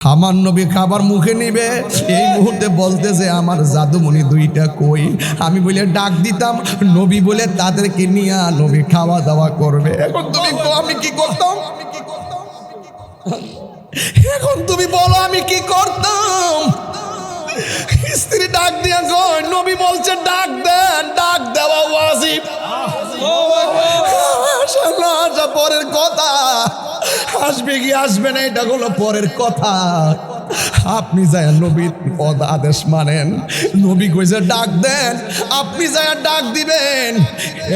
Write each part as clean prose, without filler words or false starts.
আমার নবী খাবার মুখে নিবে, এই মুহূর্তে বলতেছে আমার জাদুমণি দুইটা কই। আমি বলে ডাক দিতাম, নবী বলে তাদেরকে নিয়ে নবী খাওয়া দাওয়া করবে। এখন তুমি আমি কি করতাম? এখন তুমি বলো আমি কি করতাম? স্ত্রী ডাক দিয়া কয়, নবী বলছে ডাক দেন, ডাক দেওয়া ওয়াজিব। পরের কথা, আসবে কি আসবে না এটা হলো পরের কথা। আপনি যায় নবীর আদেশ মানেন, নবী কইছে ডাক দেন, আপনি যায় ডাক দিবেন।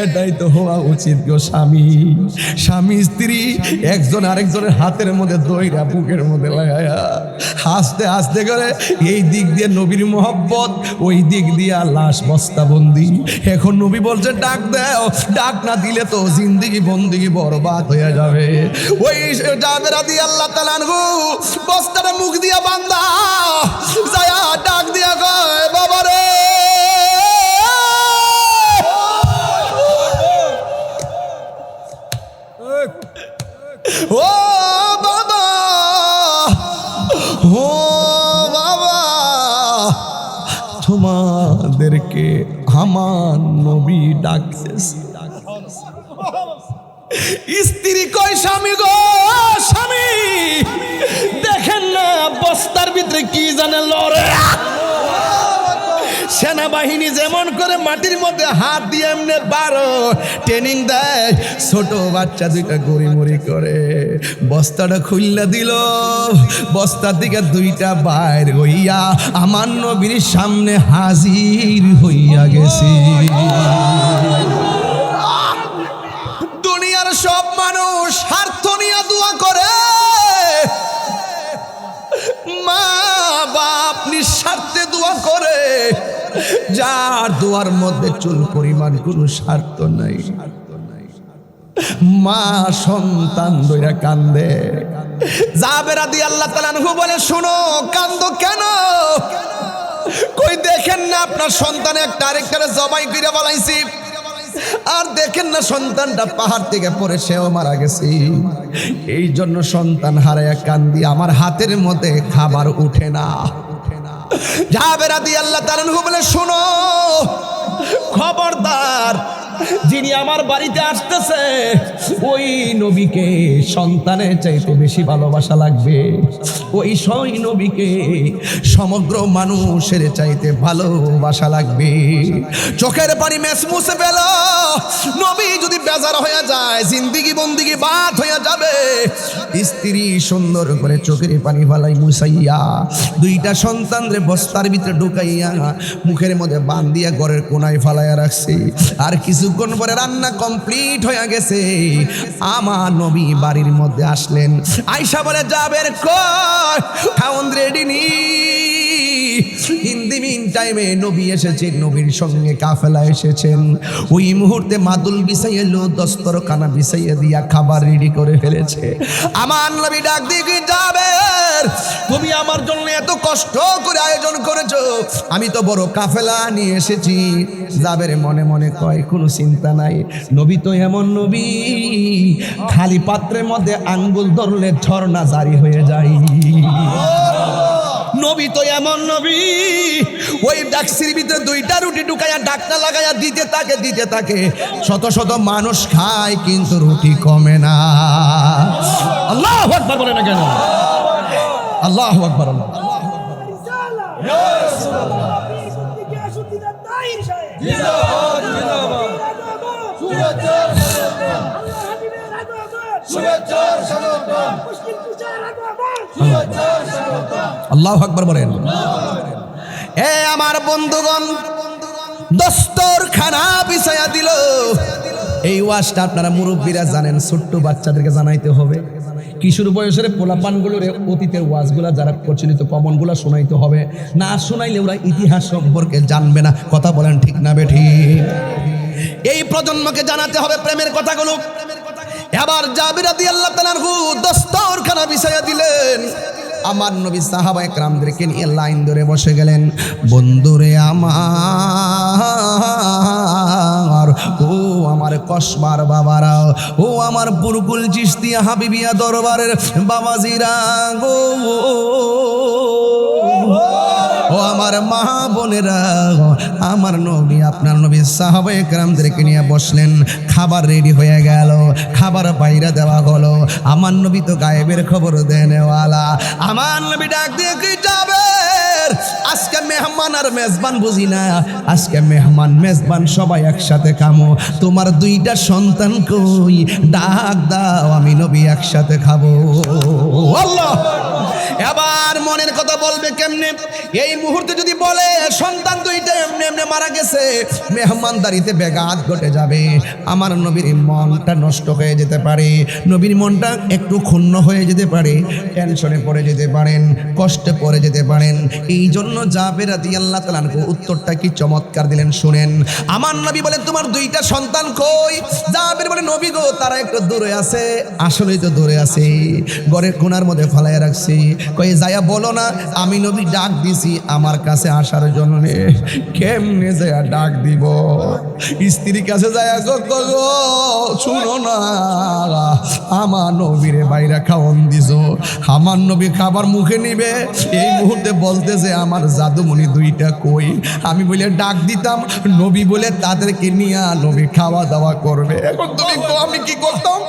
এটাই তো হওয়া উচিত গো স্বামী। স্বামী স্ত্রী একজন আরেকজনের হাতের মধ্যে দইরা বুকের মধ্যে লাগায়া হাসতে হাসতে করে, এই দিক দিয়ে নবীর মোহব্বত, ওই দিক দিয়ে লাশ বস্তাবন্দি। এখন নবী বলছে ডাক দাও, ডাক না দিলে তো জিন্দেগি বন্দিগি বরবাদ হয়ে যাবে। ওই জাবের রাদিয়াল্লাহু তাআলা আনহু বস্তাটা মুখ দিয়া বান্দা যায়া ডাক দিয়া কয়, বাবা রে ও বাবা, ও বাবা, তোমাদেরকে আমার নবী ডাকতেছে। স্ত্রী কয়, স্বামী গো স্বামী, দেখেন না বস্তার ভিতরে কি জানে লড়ে। সেনাবাহিনী যেমন করে মাটির মধ্যে হাত দিয়ে এমনি বারো ট্রেনিং দেয়, ছোট বাচ্চা দুইটা গড়িমড়ি করে বস্তাটা খুললা দিল। বস্তার দিকে দুইটা বাইর হইয়া আমার নবীর সামনে হাজির হইয়া গেছি। দুনিয়ার সব মানুষ স্বার্থ নিয়ে দোয়া করে, মা বাপ নিঃস্বার্থে দোয়া করে, যার দোয়ার মধ্যে চুল পরিমাণ কোনো স্বার্থ নাই। মা সন্তান দইরা কান্দে। জাবের রাদিয়াল্লাহু তাআলা আনহু বলে, শোনো কান্দো কেন? কই দেখেন না আপনার সন্তান একটা আরেকটারে জবাই করে বলাইছি, আর দেখেন না সন্তানটা পাহাড় থেকে পড়ে সেও মারা গেছে। এই জন্য সন্তান হারায়া কান্দি, আমার হাতের মধ্যে খাবার উঠে না। জাবের রাদিয়াল্লাহু তাআলা আনহু বলে, শোনো খবরদার, যিনি আমার বাড়িতে আসতেছে ওই নবীকে সন্তানের চাইতে বেশি ভালোবাসা লাগবে। ওই সই নবীকে সমগ্র মানুষের চাইতে ভালোবাসা লাগবে। চোখের পানি মেস মুছে ফেল, নবী যদি বেজার হয়ে যায় জিন্দিগি বন্দিগি বাদ হয়ে যাবে। স্ত্রী সুন্দর করে চোখের পানি ফালাই মুছাইয়া দুইটা সন্তানরে বস্তার ভিতরে ঢুকাইয়া মুখের মধ্যে বান্ধিয়া ঘরের কোনায় ফালাইয়া রাখছে। আর কিছুক্ষণ পরে রান্না কমপ্লিট হয়ে গেছে। আমার নবী বাড়ির মধ্যে আসলেন, আয়েশা বলে, জাবের কই খাওন রেডি নি? ইন দি মিন টাইমে নবী এসেছেন, নবীর সঙ্গে কাফেলা এসেছেন। ওই মুহূর্তে মাদুল বিছাইয়া লো, দস্তরখানা বিছাইয়া দিয়া খাবার রেডি করে ফেলেছে। আমার নবী ডাক দিয়ে, জাবের তুমি আমার জন্য এত কষ্ট করে আয়োজন করেছো, আমি তো বড় কাফেলা নিয়ে এসেছি। জাবের মনে মনে কয়, কোনো চিন্তা নাই, নবী তো এমন নবী, খালি পাত্রের মধ্যে আঙ্গুল ধরলে ঝর্ণা জারি হয়ে যায়। নবী তো এমন নবী, ওই ডাকসির ভিতরে দুইটা রুটি ঢুকাইয়া ডাকনা লাগাইয়া দিতে থাকে। শত শত মানুষ খায় কিন্তু রুটি কমে না। আল্লাহু আকবার বলে না কেন? আল্লাহু আকবার। আল্লাহু আকবার বলেন। এ আমার বন্ধুগণ, দস্তরখানা বিছায়া দিল। এই ওয়াজটা আপনারা মুরব্বীরা জানেন, ছোট্ট বাচ্চাদেরকে জানাইতে হবে। কিশোর বয়সের পোলাপানগুলোর অতীতের ওয়াজগুলা যারা প্রচলিত কমনগুলা শোনাইতে হবে। না শোনাইলে ওরা ইতিহাস সম্পর্কে জানবে না। কথা বলেন ঠিক না বেঠিক? এই প্রজন্মকে জানাতে হবে প্রেমের কথাগুলো। এবার জাবের রাদিয়াল্লাহু তাআলা আনহু দস্তরখানা বিছায়া দিলেন। আমার নবী সাহাবা একরামদেরকে নিয়ে লাইন ধরে বসে গেলেন। বন্ধুরে আমার, ও আমার কসবার বাবারা, ও আমার পুরকুল চিশতিয়া হাবিবিয়া দরবারের বাবাজিরা গো, ও আমার মা বোনেরা, আমার নবী আপনার নবী সাহাবা একরামদেরকে নিয়ে বসলেন। খাবার রেডি হয়ে গেল, খাবার বাইরে দেওয়া হলো। আমার নবী তো গায়েবের খবর দেনেওয়ালা। আমার নবী ডাক দিয়ে কি যাবে, আজকে মেহমান আর মেজবান বুঝি না, আজকে মেহমান মেজবান সবাই একসাথে খামো। তোমার দুইটা সন্তান কই, ডাক দাও, আমি নবী একসাথে খাবো। আল্লাহ, এবার মনের কথা বলবে কেমনে? এই মুহূর্তে যদি বলে সন্তান দুইটা এমনি এমনি মারা গেছে, মেহমানদারিতে ব্যাঘাত ঘটে যাবে। আমার নবীর মনটা নষ্ট হয়ে যেতে পারে, নবীর মনটা একটু ক্ষুণ্ণ হয়ে যেতে পারে, টেনশনে পড়ে যেতে পারেন, কষ্টে পড়ে যেতে পারেন। এই জন্য জাবের রাদিয়াল্লাহু তাআলা আনহু উত্তরটা কি চমৎকার দিলেন শুনেন। আমার নবী বলেন তোমার দুইটা সন্তান কই? জাবের বলে নবী গো তারা একটু দূরে আছে। আসলেই তো দূরে আছে, ঘরের কোণার মধ্যে ফেলাইয়া রাখছি। কই যায়া বলো না আমি নবী ডাক দিছি আমার কাছে আসার জন্য। কেমনে যায়া ডাক দিব? স্ত্রীর কাছে যায়া গো শুনো না, আমার নবীরে বাইরে খাওয়ান দিছো। আমার নবী খাবার মুখে নিবে, এই মুহূর্তে বলতেছে আমার জাদুমণি দুইটা কই? আমি বলে ডাক দিতাম, নবী বলে তাদেরকে নিয়ে নবী খাওয়া দাওয়া করবে। এখন তুমি আমি কি করতাম?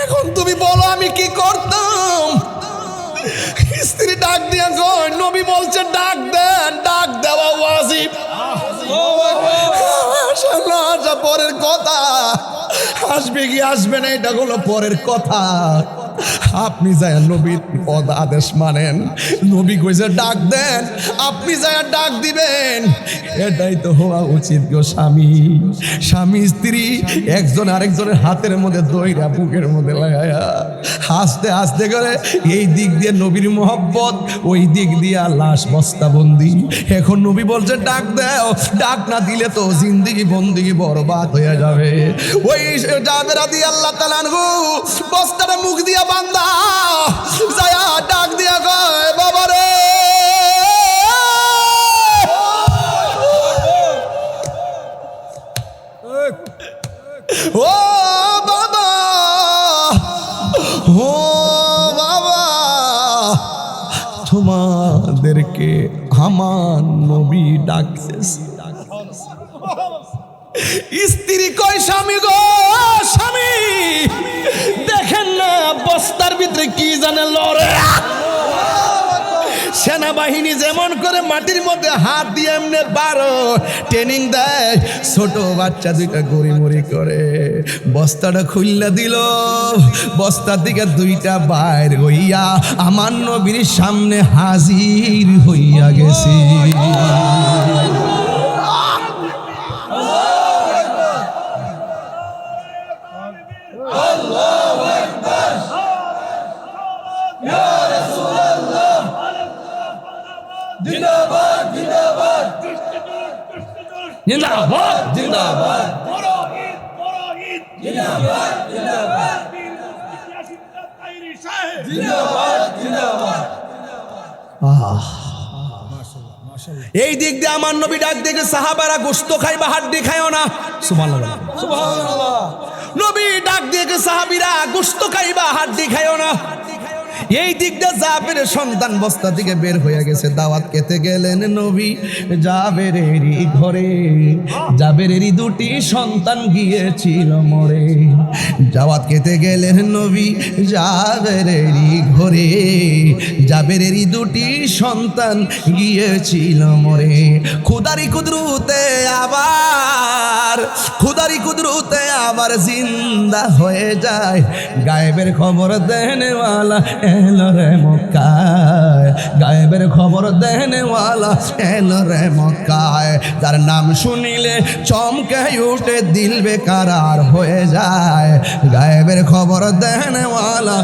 এখন তুমি বলো আমি কি করতাম? স্ত্রী ডাক দিয়া কয় নবী বলছে ডাক দেন, ডাক দেওয়া ওয়াজিব। পরের কথা, আসবে কি আসবে না এটা হলো পরের কথা। আপনি যায় নবীর পদ আদেশ মানেন, নবী কইছে ডাক দেন, আপনি যায় ডাক দিবেন। এটাই তো হওয়া উচিত গো স্বামী। স্বামী স্ত্রী একজন আরেকজনের হাতের মধ্যে দইরা বুকের মধ্যে লাগায়া হাসতে হাসতে করে, এই দিক দিয়ে নবীর মোহব্বত, ওই দিক দিয়ে লাশ বস্তাবন্দি। এখন নবী বলছে ডাক দাও, ডাক না দিলে তো জিন্দেগি বন্দিগি বরবাদ হয়ে যাবে। ওই জাবের রাদিয়াল্লাহু তাআলা আনহু বস্তাটা মুখ দিয়া বান্দা যায়া ডাক দিয়া কয় বাবা রে, ও বাবা, ও বাবা, তোমাদেরকে আমার নবী ডাকতেছে। স্ত্রী কয় স্বামী গো স্বামী, দেখেন না বস্তার ভিতরে কি জানে লড়ে। সেনাবাহিনী যেমন করে মাটির মধ্যে হাত দিয়ে এমনি বারো ট্রেনিং দেয়, ছোট বাচ্চা দুইটা গড়িমড়ি করে বস্তাটা খুললা দিল। বস্তার দিকে দুইটা বাইর হইয়া আমার নবীর সামনে হাজির হইয়া গেছি। জিন্দাবাদ জিন্দাবাদ জিন্দাবাদ জিন্দাবাদ বড় ঈদ জিন্দাবাদ জিন্দাবাদ জিন্দাবাদ জিন্দাবাদ। এই দিক দিয়ে আমার নবী ডাক দেখে সাহাবারা গোশত খাইবা হাড্ডি খায়ও না। সুবহানাল্লাহ সুবহানাল্লাহ। নবী ডাক দেখে সাহাবীরা গোশত খাইবা হাড্ডি খায়ও না। এই দিক দিয়ে জাবের সন্তান বস্তা থেকে বের হয়ে গেছে, দাওয়াত খেতে গেলেন নবী জাবেরেরই ঘরে। জাবেরেরই দুটি সন্তান গিয়েছিল মরে। দাওয়াত খেতে গেলেন নবী জাবেরেরই ঘরে। জাবেরেরই দুটি সন্তান গিয়েছিল মরে। খুদারি কুদরতে আবার, খুদারি কুদরতে আবার জিন্দা হয়ে যায়। গায়েবের খবর দেনেওয়ালা এলো রে মক্কায়, গায়েবের খবর দেনেওয়ালা এলো রে মক্কায়। যার নাম শুনিলে চমকে উঠে দিল বেকারার হয়ে যায়। গায়েবের খবর দেনেওয়ালা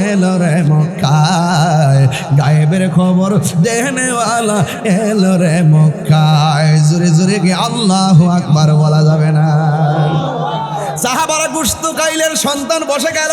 এলো রে মক্কায়, গায়েবের খবর দেনেওয়ালা এলো রে মক্কায়। জোরে জোরে কি আল্লাহু আকবার বলা যাবে না? সাহাবারা গোশত খাইলেন, সন্তান বসে গেল।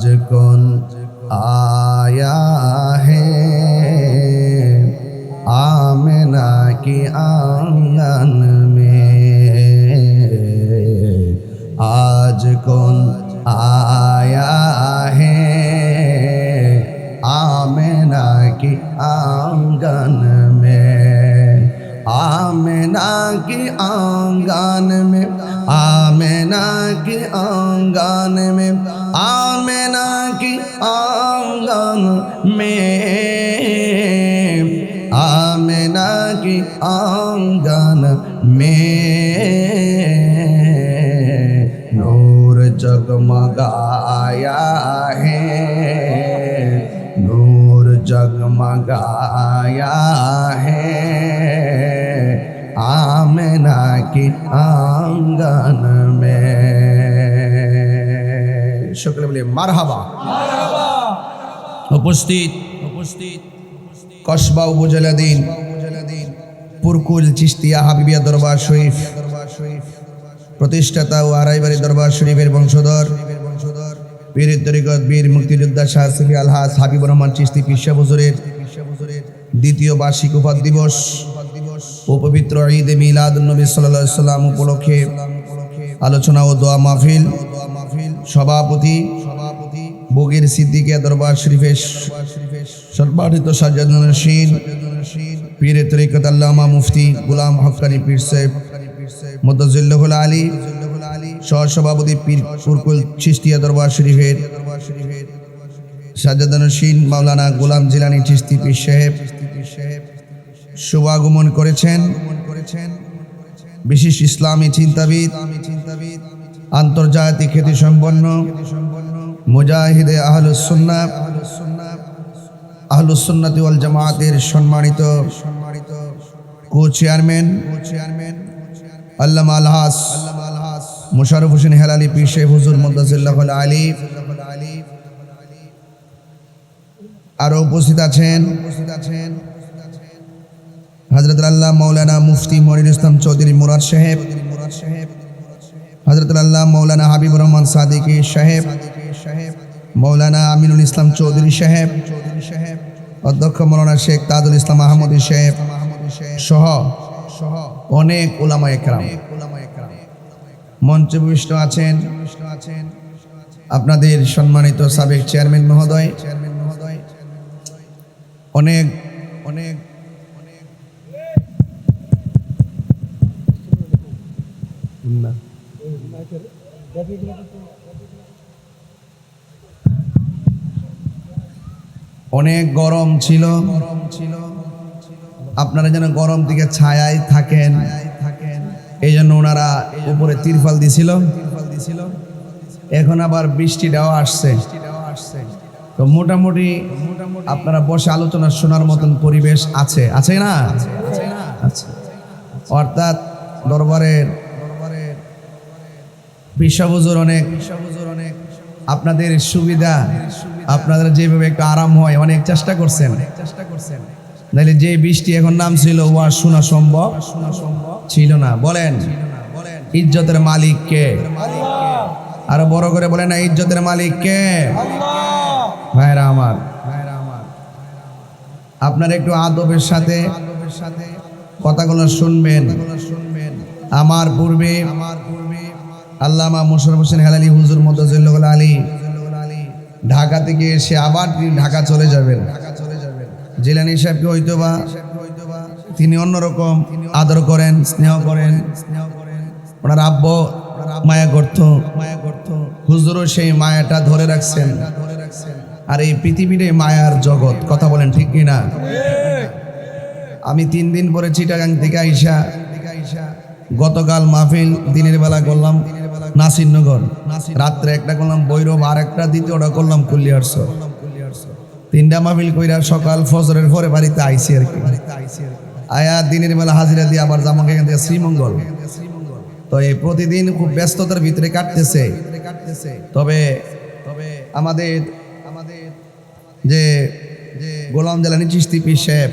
आज कौन आया है आमिना की आंगन में, आज कौन आया है आमिना की आंगन में, आमिना की आंगन में, आमिना की आंगन में, आमिना की आंगन में, आमिना की आंगन में नूर जगमगाया है, नूर जगमगाया है आमिना की आंगन में। शुक्र बोले मारहाबा। उपस्थित কসবা উপজেলাধীন পুরকুল চিশতিয়া হাবিবিয়া দরবার শরীফ প্রতিষ্ঠাতা ও আড়াইবাড়ি দরবার শরীফের বংশধর পীরের তরিকত বীর মুক্তিযোদ্ধা শাহ সুফি আলহাজ হাবিবুর রহমান চিশতি পীর সাহেব হুজুরের দ্বিতীয় বার্ষিক উপাদ দিবস ও পবিত্র ঈদে মিলাদুন নবী সাল্লাল্লাহু আলাইহি সাল্লাম উপলক্ষে আলোচনা ও দোয়া মাহফিল সভাপতি বগির সিদ্দিকিয়া দরবার শরীফের সম্মানিত সাজ্জাদুন নশীন পীরের তরিকত আল্লামা মুফতি গোলাম হক্কানি পীর সাহেব মুদাজ্জিল্লাহুল আলী সহসভাপতি পীর পুরকুল চিশতিয়া দরবার শরীফের সাজ্জাদুন নশীন মাওলানা গোলাম জিলানী চিশতি পীর সাহেব শুভাগমন করেছেন। বিশিষ্ট ইসলামী চিন্তাবিদ আন্তর্জাতিক খ্যাতিসম্পন্ন মুজাহিদে আহলুস সুন্নাহ আহলুস সুন্নাতি ওয়াল জামাতের সম্মানিত কো চেয়ারম্যান আল্লামা আলহাজ মুশাররফ হোসেন হেলালি পীর সাহেব হুজুর মুদাজ্জিল্লাহুল আলী, আরো উপস্থিত আছেন হযরত আল্লাহ মাওলানা মুফতি মনিরুল ইসলাম চৌধুরী মুরাদ সাহেব, হযরত আল্লাহ মাওলানা হাবিবুর রহমান সাদিকী সাহেব, মাওলানা আমিনুল ইসলাম চৌধুরী সাহেব, অধ্যক্ষ মাওলানা শেখ তাজুল ইসলাম আহমদী সাহেব সহ অনেক উলামায়ে কেরাম মঞ্চে উপবিষ্ট আছেন। আপনাদের সম্মানিত সাবেক চেয়ারম্যান মহোদয়, অনেক অনেক অনেক গরম ছিল, আপনারা যেন গরম থেকে ছায়ায় থাকেন এই জন্য ওনারা উপরে তিরপাল দিছিল। এখন আবার বৃষ্টিটাও আসছে, তো মোটামুটি আপনারা বসে আলোচনা শোনার মতন পরিবেশ আছে, আছে না? আচ্ছা, অর্থাৎ দরবারের পীর সাহেব হুজুর অনেক আপনাদের সুবিধা, আপনাদের যেভাবে একটু আরাম হয় অনেক চেষ্টা করছেন, নাহলে যে বৃষ্টি এখন নামছিল ওয়াজ শোনা সম্ভব ছিল না। বলেন ইজ্জতের মালিক কে? আরো বড় করে বলেন না, ইজ্জতের মালিক কে? ভাইরা আমার, আপনারা একটু আদবের সাথে কথাগুলো শুনবেন। আমার পূর্বে আল্লামা মুশাররফ হোসেন হেলালি হুজুর মুদাজ্জিল্লাহুল আলী ঢাকা থেকে এসে আবার তিনি ঢাকা চলে যাবেন। জিলানী সাহেবকে হয়তোবা তিনি অন্যরকম আদর করেন, স্নেহ করেন, ওনার আব্বু মায়া করত, হুজুরও সেই মায়াটা ধরে রাখছেন। আর এই পৃথিবীর মায়ার জগৎ, কথা বলেন ঠিক কিনা? আমি 3 দিন পরে চিটাগাং থেকে আইসা গতকাল মাহফিল দিনের বেলা করলাম নাসিরনগর, রাত্রে একটা করলাম বৈরব, আর একটা দ্বিতীয়টা করলাম কুলিয়ারস। 3টা মাহফিল কইরা সকাল ফজরের পরে বাড়িতে আইসি আর কি। আয়া দিনের বেলা হাজিরা দিয়ে আবার জামাকে এখান থেকে শ্রীমঙ্গল। তো এই প্রতিদিন খুব ব্যস্ততার ভিতরে কাটতেছে। তবে আমাদের যে গোলাম জিলানী চিশতি পীর সাহেব,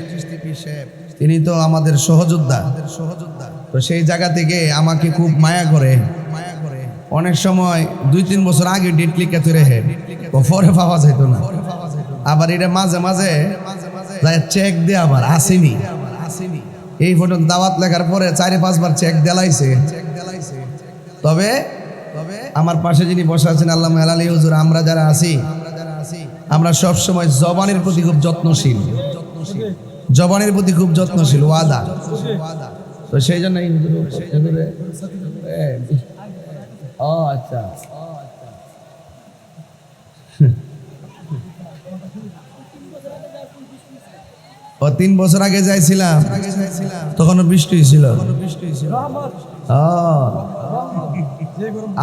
তিনি তো আমাদের সহযোদ্ধা। তো সেই জায়গা থেকে আমাকে খুব মায়া করে অনেক সময় 2-3 বছর আগে ডেট লিখে তুই রেখে পরে পাওয়া যেত না। আবার এটা মাঝে মাঝে চেক দিয়ে আবার আসেনি। এই ফটো দাওয়াত লেখার পরে 4-5 বার চেক দেলাইছে। তবে আমার পাশে যিনি বসে আছেন আল্লামা হেলালি হুজুর, আমরা যারা আছি আমরা সব সময় জবানের প্রতি খুব যত্নশীল, জবানের প্রতি খুব যত্নশীল, ওয়াদা। তো সেই জন্য ও আচ্ছা, ও 3 বছর আগে যাইছিলাম, তখনও বৃষ্টি ছিল।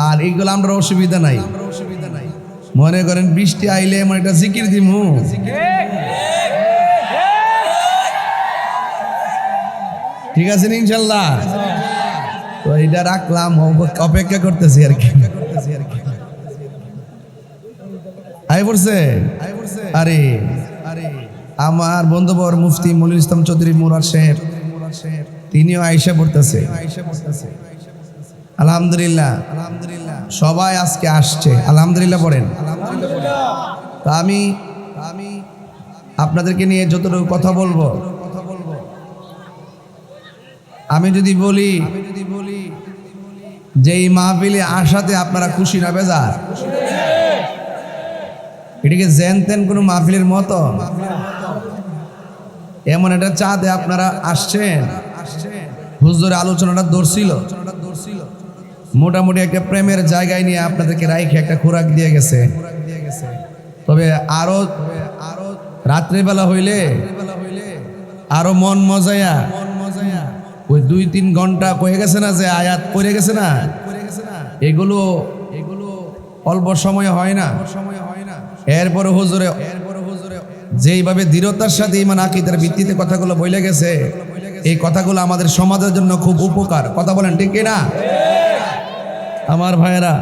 আর এইগুলো আমরা অসুবিধা নাই, মনে করেন বৃষ্টি আইলে এমন একটা জিকির দিমু, ঠিক আছে ইনশাল্লাহ। তো এটা রাখলাম, অপেক্ষা করতেছি আর কি। আই পড়ছে আরে আমার বন্ধুবর মুফতি মনিরুল ইসলাম চৌধুরী মুরাদ সাহেব, তিনিও আয়েশা পড়তেছে। আলহামদুলিল্লাহ, সবাই আজকে আসছে, আলহামদুলিল্লাহ পড়েন। তা আমি আপনাদেরকে নিয়ে যতটুকু কথা বলবো, আমি যদি বলি যে এই মাহফিলে আসাতে আপনারা খুশি না বেজার, এটিকে জেন তেন কোনো মাহফিলের মতো এমন একটা চাঁদে আপনারা আসছেন। হুজুরের আলোচনাটা ধরছিল, মোটামুটি একটা প্রেমের জায়গায় নিয়ে আপনাদেরকে রাইখে একটা খোরাক দিয়ে গেছে। তবে আরো রাত্রিবেলা হইলে আরো মন মজায়া ওই 2-3 ঘন্টা কয়ে গেছে না, যে আয়াত পড়ে গেছে না, এগুলো অল্প সময় হয় না। এরপরে হুজুরে যেইভাবে দৃঢ়তার সাথে ইমান আকীদার ভিত্তিতে কথাগুলো বলে গেছে, এই কথাগুলো আমাদের সমাজের জন্য খুব উপকার। কথা বলেন ঠিক কিনা আমার ভাইয়েরা?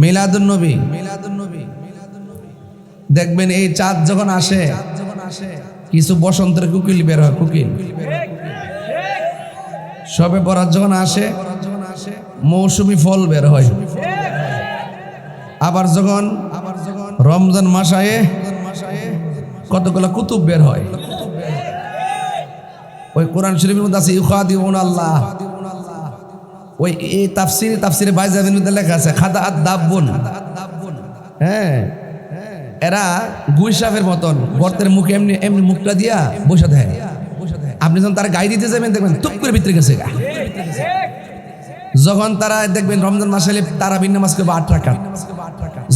মিলাদুন নবী দেখবেন, এই চাঁদ যখন আসে কিছু বসন্তের কুকিল বের হয়, কুকিল। সবে বরাত যখন আসে মৌসুমী ফল বের হয়। আবার যখন রমজান মাস আয়ে কতগুলো কুতুব বের হয়। ওই কোরআন শরীফের মধ্যে আছে ইউখাদিউন আল্লাহ, ওই এই তাফসিরে বাইজাবের মধ্যে লেখা আছে খাদাআত দাব্বুন। হ্যাঁ, এরা গুইসাফের মতন গর্তের মুখে এমনি এমনি মুখটা দিয়া বসে দেয়। আপনি যখন তারা গাই দিতে যাবেন দেখবেন টুপ করে ভিতরে গেছে। যখন তারা দেখবেন রমজান মাসে তারা বিন নামাজ করবে 8 রাকাত,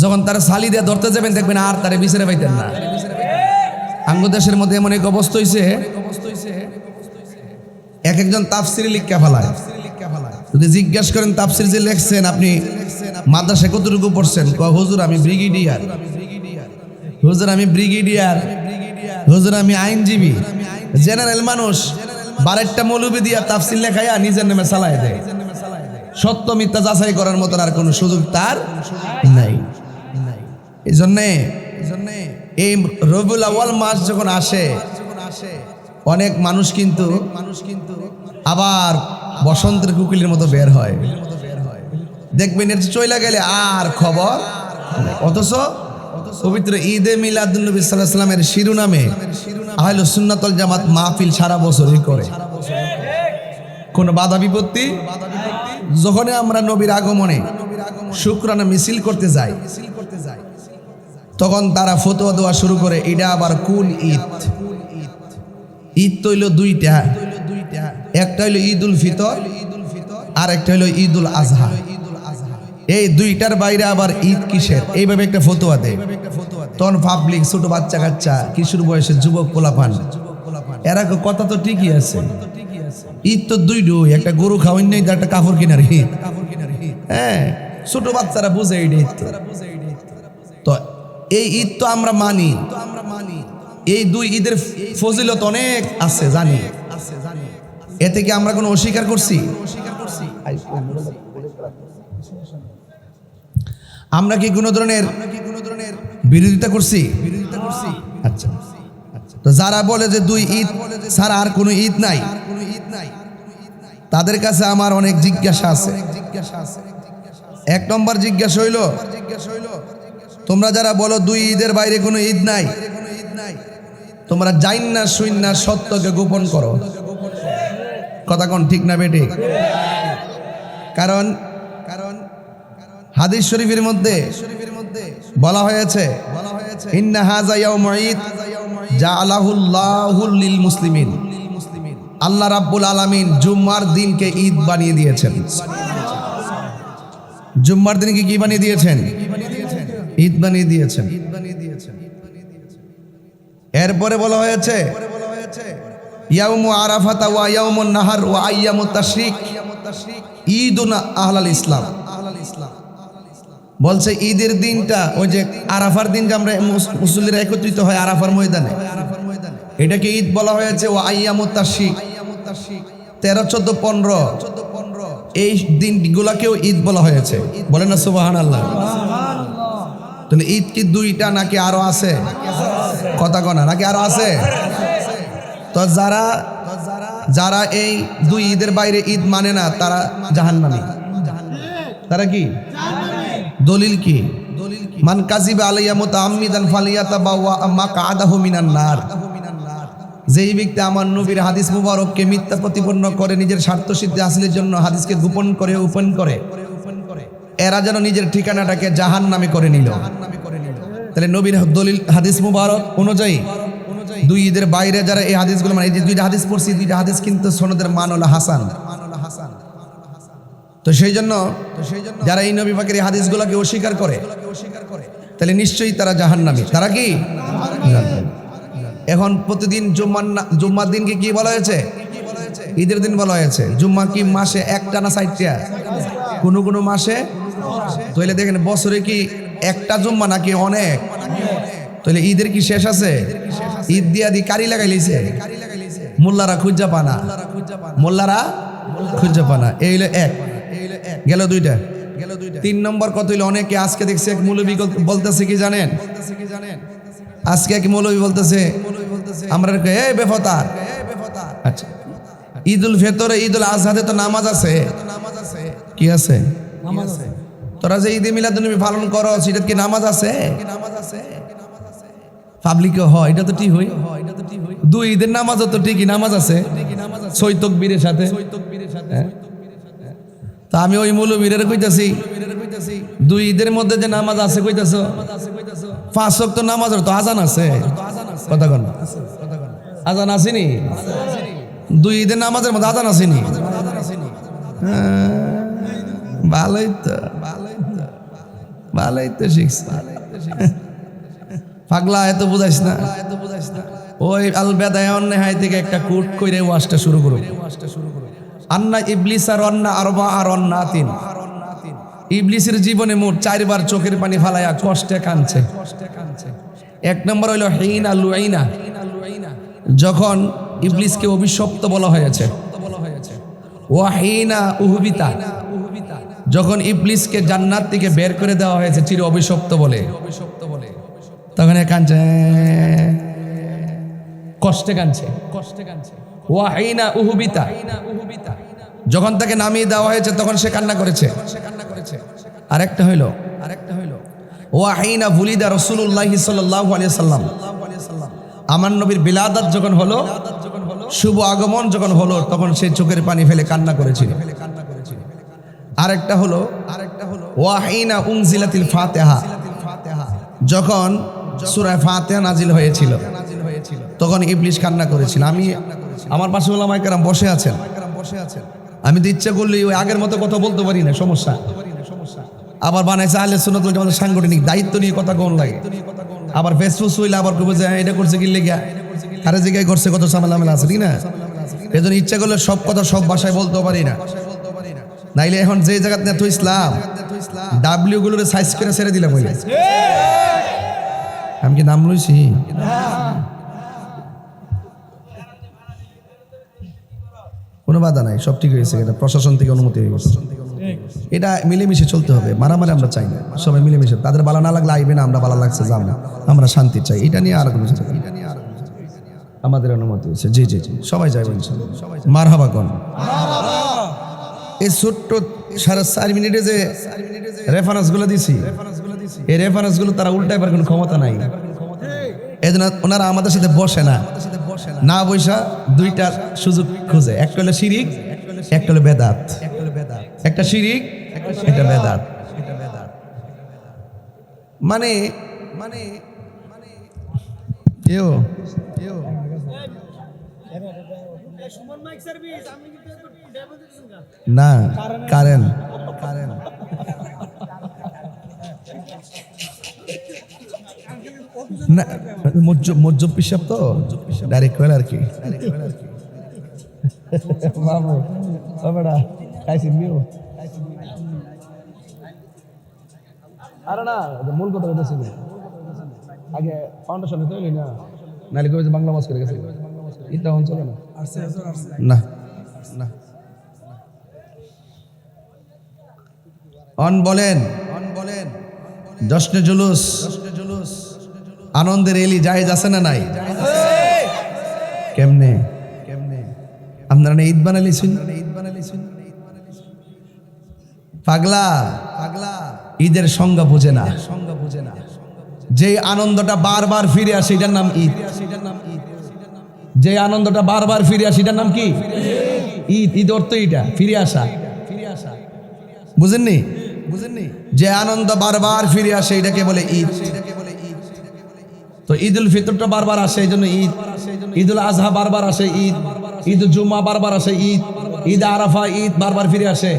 যখন তারা সালি দিয়ে ধরতে যাবেন দেখবেন আর তারা বিচারে পাইতেন না। আঙ্গদেশের মধ্যে এমন এক অবস্থা হয়েছে, এক একজন তাফসিরে লিখা ফেলায়। যদি জিজ্ঞেস করেন তাফসির যে লেখছেন আপনি মাদ্রাসায় কতটুকু পড়ছেন, হুজুর আমি ব্রিগেডিয়ার, হুজুর আমি ব্রিগেডিয়ার, হুজুর আমি আইনজীবী। জেনারেল মানুষ 12টা মৌলবি দিয়া তাফসির লেখাইয়া নিজের নামে চালায় দেয়। সত্য মিথ্যা যাচাই করার মতন আর কোনো সুযোগ তার নাই। এই জন্যে এই রবিউল আউয়াল মাস যখন আসে, অনেক মানুষ কিন্তু আবার বসন্তের কুকিলের মতো বের হয়। দেখবেন এর চইলা গেলে আর খবর। অথচ পবিত্র ঈদে মিলাদুন নবী সাল্লাল্লাহু আলাইহি ওয়াসাল্লামের শিরোনামে আহলুস সুন্নাত ওয়াল জামাত মাহফিল সারা বছরই করে। কোনো বাধা বিপত্তি যখনই আমরা নবীর আগমনে শুকরানা মিছিল করতে যাই, তখন তারা ফতোয়া দেওয়া শুরু করে, এটা আবার কোন ঈদ? ঈদ তো হইল 2টা, একটা হইল ঈদুল ফিতর আর একটা হইল ঈদুল আজহা। এই 2টার বাইরে আবার ঈদ কিসের? এইভাবে একটা ফতোয়া দেয়। তখন পাবলিক, ছোট বাচ্চা কাচ্চা, কিশোর বয়সের যুবক পোলাপান, এরা কথা তো ঠিকই আছে, ঈদ তো 2টো, একটা গরু খাওয়াই নেই, একটা কাপড় কেনার ঈদ। হ্যাঁ, ছোট বাচ্চারা বুঝে এই ঈদ। তো এই ঈদ তো আমরা মানি, এই 2 ঈদের ফজিলত অনেক আছে জানি। এতে কি আমরা কোনো অস্বীকার করছি? আমরা কি কোনো ধরনের বিরোধিতা করছি? আচ্ছা, তো যারা বলে যে 2 ঈদ ছাড়া আর কোনো ঈদ নাই, তাদের কাছে আমার অনেক জিজ্ঞাসা আছে। এক নম্বর জিজ্ঞাসা হইল, তোমরা যারা বলো দুই ঈদের বাইরে কোনো ঈদ নাই, তোমরা জাইন না শুইন না সত্যকে গোপন করো। কথা কোন ঠিক না বেটি? কারণ হাদিস শরীফের মধ্যে বলা হয়েছে ইন্না হাযা ইয়াউমু ঈদ জাআলাহুল্লাহু লিল মুসলিমিন। আল্লাহ রাব্বুল আলামিন জুম্মার দিনকে ঈদ বানিয়ে দিয়েছেন। জুম্মার দিনকে কি বানিয়ে দিয়েছেন? ঈদ বানিয়ে দিয়েছেন। এরপরে বলা হয়েছে ইয়াউমু আরাফাতা ওয়া ইয়াউমুন নাহার ওয়া আইয়ামুত তাশরিক ঈদুন আহলাল ইসলাম। বলছে ঈদের দিনটা ওই যে আরাফার দিন যে আমরা মুসল্লিরা একত্রিত হয় আরাফার ময়দানে, এটাকে ঈদ বলা হয়েছে। ওয়া আইয়ামুত তাশরিক 13, 14, 15 এই দিনগুলাকেও ঈদ বলা হয়েছে। বলেন না সুবহানাল্লাহ। তাহলে ঈদ কি দুইটা নাকি আরো আছে? কথা কনা নাকি আরো আছে? তো যারা এই দুই ঈদের বাইরে ঈদ মানে না তারা জাহান্নামী। তারা কি? দলিল কি? মান কাযিবা আলাইয়া মুতাআম্মিদান ফালিয়াতাবাওয়া মাকআদাহু মিনান নার। যেই ব্যক্তি আমার নবীর হাদিস মুবারককে মিথ্যা প্রতিপন্ন করে নিজের স্বার্থ সিদ্ধি হাসিলের জন্য হাদিসকে গোপন করে ওপেন করে, এরা যেন নিজের ঠিকানাটাকে জাহান্নামে করে নিল। তাহলে নবীর দলিল হাদিস মুবারক অনুযায়ী দুই ঈদের বাইরে যারা এই হাদিসগুলো মানে এই যে দুইটা হাদিস পড়ছি, দুইটা হাদিস কিন্তু সনদের মান হলো হাসান। তো সেই জন্য যারা এই নবী পাকের এই হাদিসগুলোকে অস্বীকার করে তাহলে নিশ্চয়ই তারা জাহান্নামী। তারা কি? এখন প্রতিদিন জুম্মার দিনকে কি বলা হয়েছে? ঈদের দিন বলা হয়েছে। জুম্মা কি মাসে একটা না 60টা? কোনো মাসে। তাহলে দেখেন বছরে কি একটা জুম্মা নাকি অনেক? তাহলে ঈদের কি শেষ আছে? ঈদ দিয়া দি কারি লাগাই লইছে মোল্লারা খুঁজা পানা, মোল্লারা খুঁজা পানা। এই হলো এক, গেল দুইটা। 3 নম্বর কত হইলো? অনেকে আজকে দেখছে এক মৌলবী বলতেছে কি জানেন? আজকে এক মৌলবী বলতেছে আমরা এই বেফতার। আচ্ছা, ঈদুল ফিতরে ঈদুল আজহাতে তো নামাজ আছে। কি আছে? তোরা যে ঈদে মিলাদুন্নবী পালন করো সেটা কি নামাজ আছে? পাবলিকে হয় এটা তো ঠিক হই। দুই ঈদের নামাজও তো ঠিকই নামাজ আছে, 6 তাকবীরের সাথে। তা আমি ওই মৌলবীরের কইতাছি দুই ঈদের মধ্যে যে নামাজ আছে কইতাছ, 5 ওয়াক্ত নামাজের তো আজান আছে। কথা কন, আজান আসেনি? দুই ঈদের নামাজের মধ্যে আজান আসেনি? ভালোই তো শিখছ পাগলা, এত বুঝাইস না। ওই আল বেদায়ন নেহাই থেকে একটা কুট কইরে ওয়াজটা শুরু করো। আন্না ইবলিস আর অন্না আরবা আর অন্না 3। ইবলিসের জীবনে মোট 4 বার চোখের পানি ফালাইয়া কষ্টে কাঁদছে। 1 নম্বর হইল হিনা লুইনা, যখন ইবলিসকে অভিশপ্ত বলা হয়েছে। ওয়াহিনা উহবিতা, যখন ইবলিসকে জান্নাত থেকে বের করে দেওয়া হয়েছে চির অভিশপ্ত বলে, তখন কাঁদছে, কষ্টে কাঁদছে। ওয়াহিনা উহবিতা, যখন তাকে নামিয়ে দেওয়া হয়েছে তখন সে কান্না করেছে। আরেকটা হইল ওয়াহিনা বুলিদা রাসূলুল্লাহি সাল্লাল্লাহু আলাইহি সাল্লাম, আমার নবীর বিলাদাত যখন হলো, শুভ আগমন যখন হলো, তখন সে চোখের পানি ফেলে কান্না করেছিল। আরেকটা হলো ওয়াহিনা উনজিলাতিল ফাতিহা, যখন সূরা ফাতিহা নাজিল হয়েছিল তখন ইবলিস কান্না করেছিল। আমি আমার পাশে ওলামায়ে কেরাম বসে আছেন, আমি তো ইচ্ছা করলে ওই আগের মতো কথা বলতে পারি না, সমস্যা। আবার বানাইছে আহলে সুন্নাত ওয়াল জামাতের সাংগঠনিক দায়িত্ব নিয়ে কথা কোন লাগে। আবার ফেসবুক হইলে আবার কবে যে এটা করছে কি লেগা, আরে জায়গায় করছে, কত ঝামেলা আছে, ঠিক না? এজন্য ইচ্ছা করলে সব কথা সব ভাষায় বলতে পারি না। নাইলে এখন যে জায়গাতে নেতো ইসলাম ডাব্লিউ গুলোরে সাইজ করে ছেড়ে দিলাম। হইলে আমি কি নাম লইছি? কোনো বাধা নাই, সব ঠিক হয়েছে। এটা প্রশাসন থেকে অনুমতি হয়ে গেছে। এটা মিলেমিশে চলতে হবে, মারামারি আমরা চাই না। সবাই মিলেমিশে, তাদের ভালো না লাগলে আইবে না, আমরা ভালো লাগছে যাও না, আমরা শান্তি চাই। এটা নিয়ে আর কোনো আমাদের অনুমতি হয়েছে। জি জি জি, সবাই যাই বলছেন। মারহাবা কোন এই ছোট্ট 4.5 মিনিটে যে রেফারেন্সগুলো দিছি, এই রেফারেন্সগুলো তারা উল্টাইবার কোনো ক্ষমতা নাই। এই জন্য ওনারা আমাদের সাথে বসে না, না বৈশা দুইটার সুযোগ খুঁজে, একটা হলো শিরিক, একটা হলো বেদাত। একটা শিরিক, একটা বেদাত। মানে কেউ না কারেন্ট না মজ্জব পিসাব তো ডাইরেক্ট করে আর কি। বাবু বাবাটা খাইছি নিও আরে না মূল কথা বলতেছি আগে ফাউন্ডেশন হতে হইলি না, নাহলে কবে যে বাংলা মাস করে গেছে এটা অঞ্চল না না অন বলেন জশ্নে জুলুস আনন্দের এলি জায়েজ আছে না নাই? কেমনে আপনারা ঈদ বানাইছেন? পাগলা ঈদের সংজ্ঞা বুঝে না। যে আনন্দটা বারবার ফিরে আসে এটার নাম ঈদ। যে আনন্দটা বারবার ফিরে আসে এটার নাম কি? ঈদ। ঈদ অর্থ এটা ফিরে আসা, বুঝেননি? যে আনন্দ বারবার ফিরে আসে এটাকে বলে ঈদ। তো ঈদুল ফিতরটা বারবার আসে এই জন্য ঈদ। ঈদুল আজহা বারবার আসে ঈদ। ঈদ জুমা বারবার আসে ঈদ। ঈদ আরাফা ঈদ বারবার ফিরে আসে।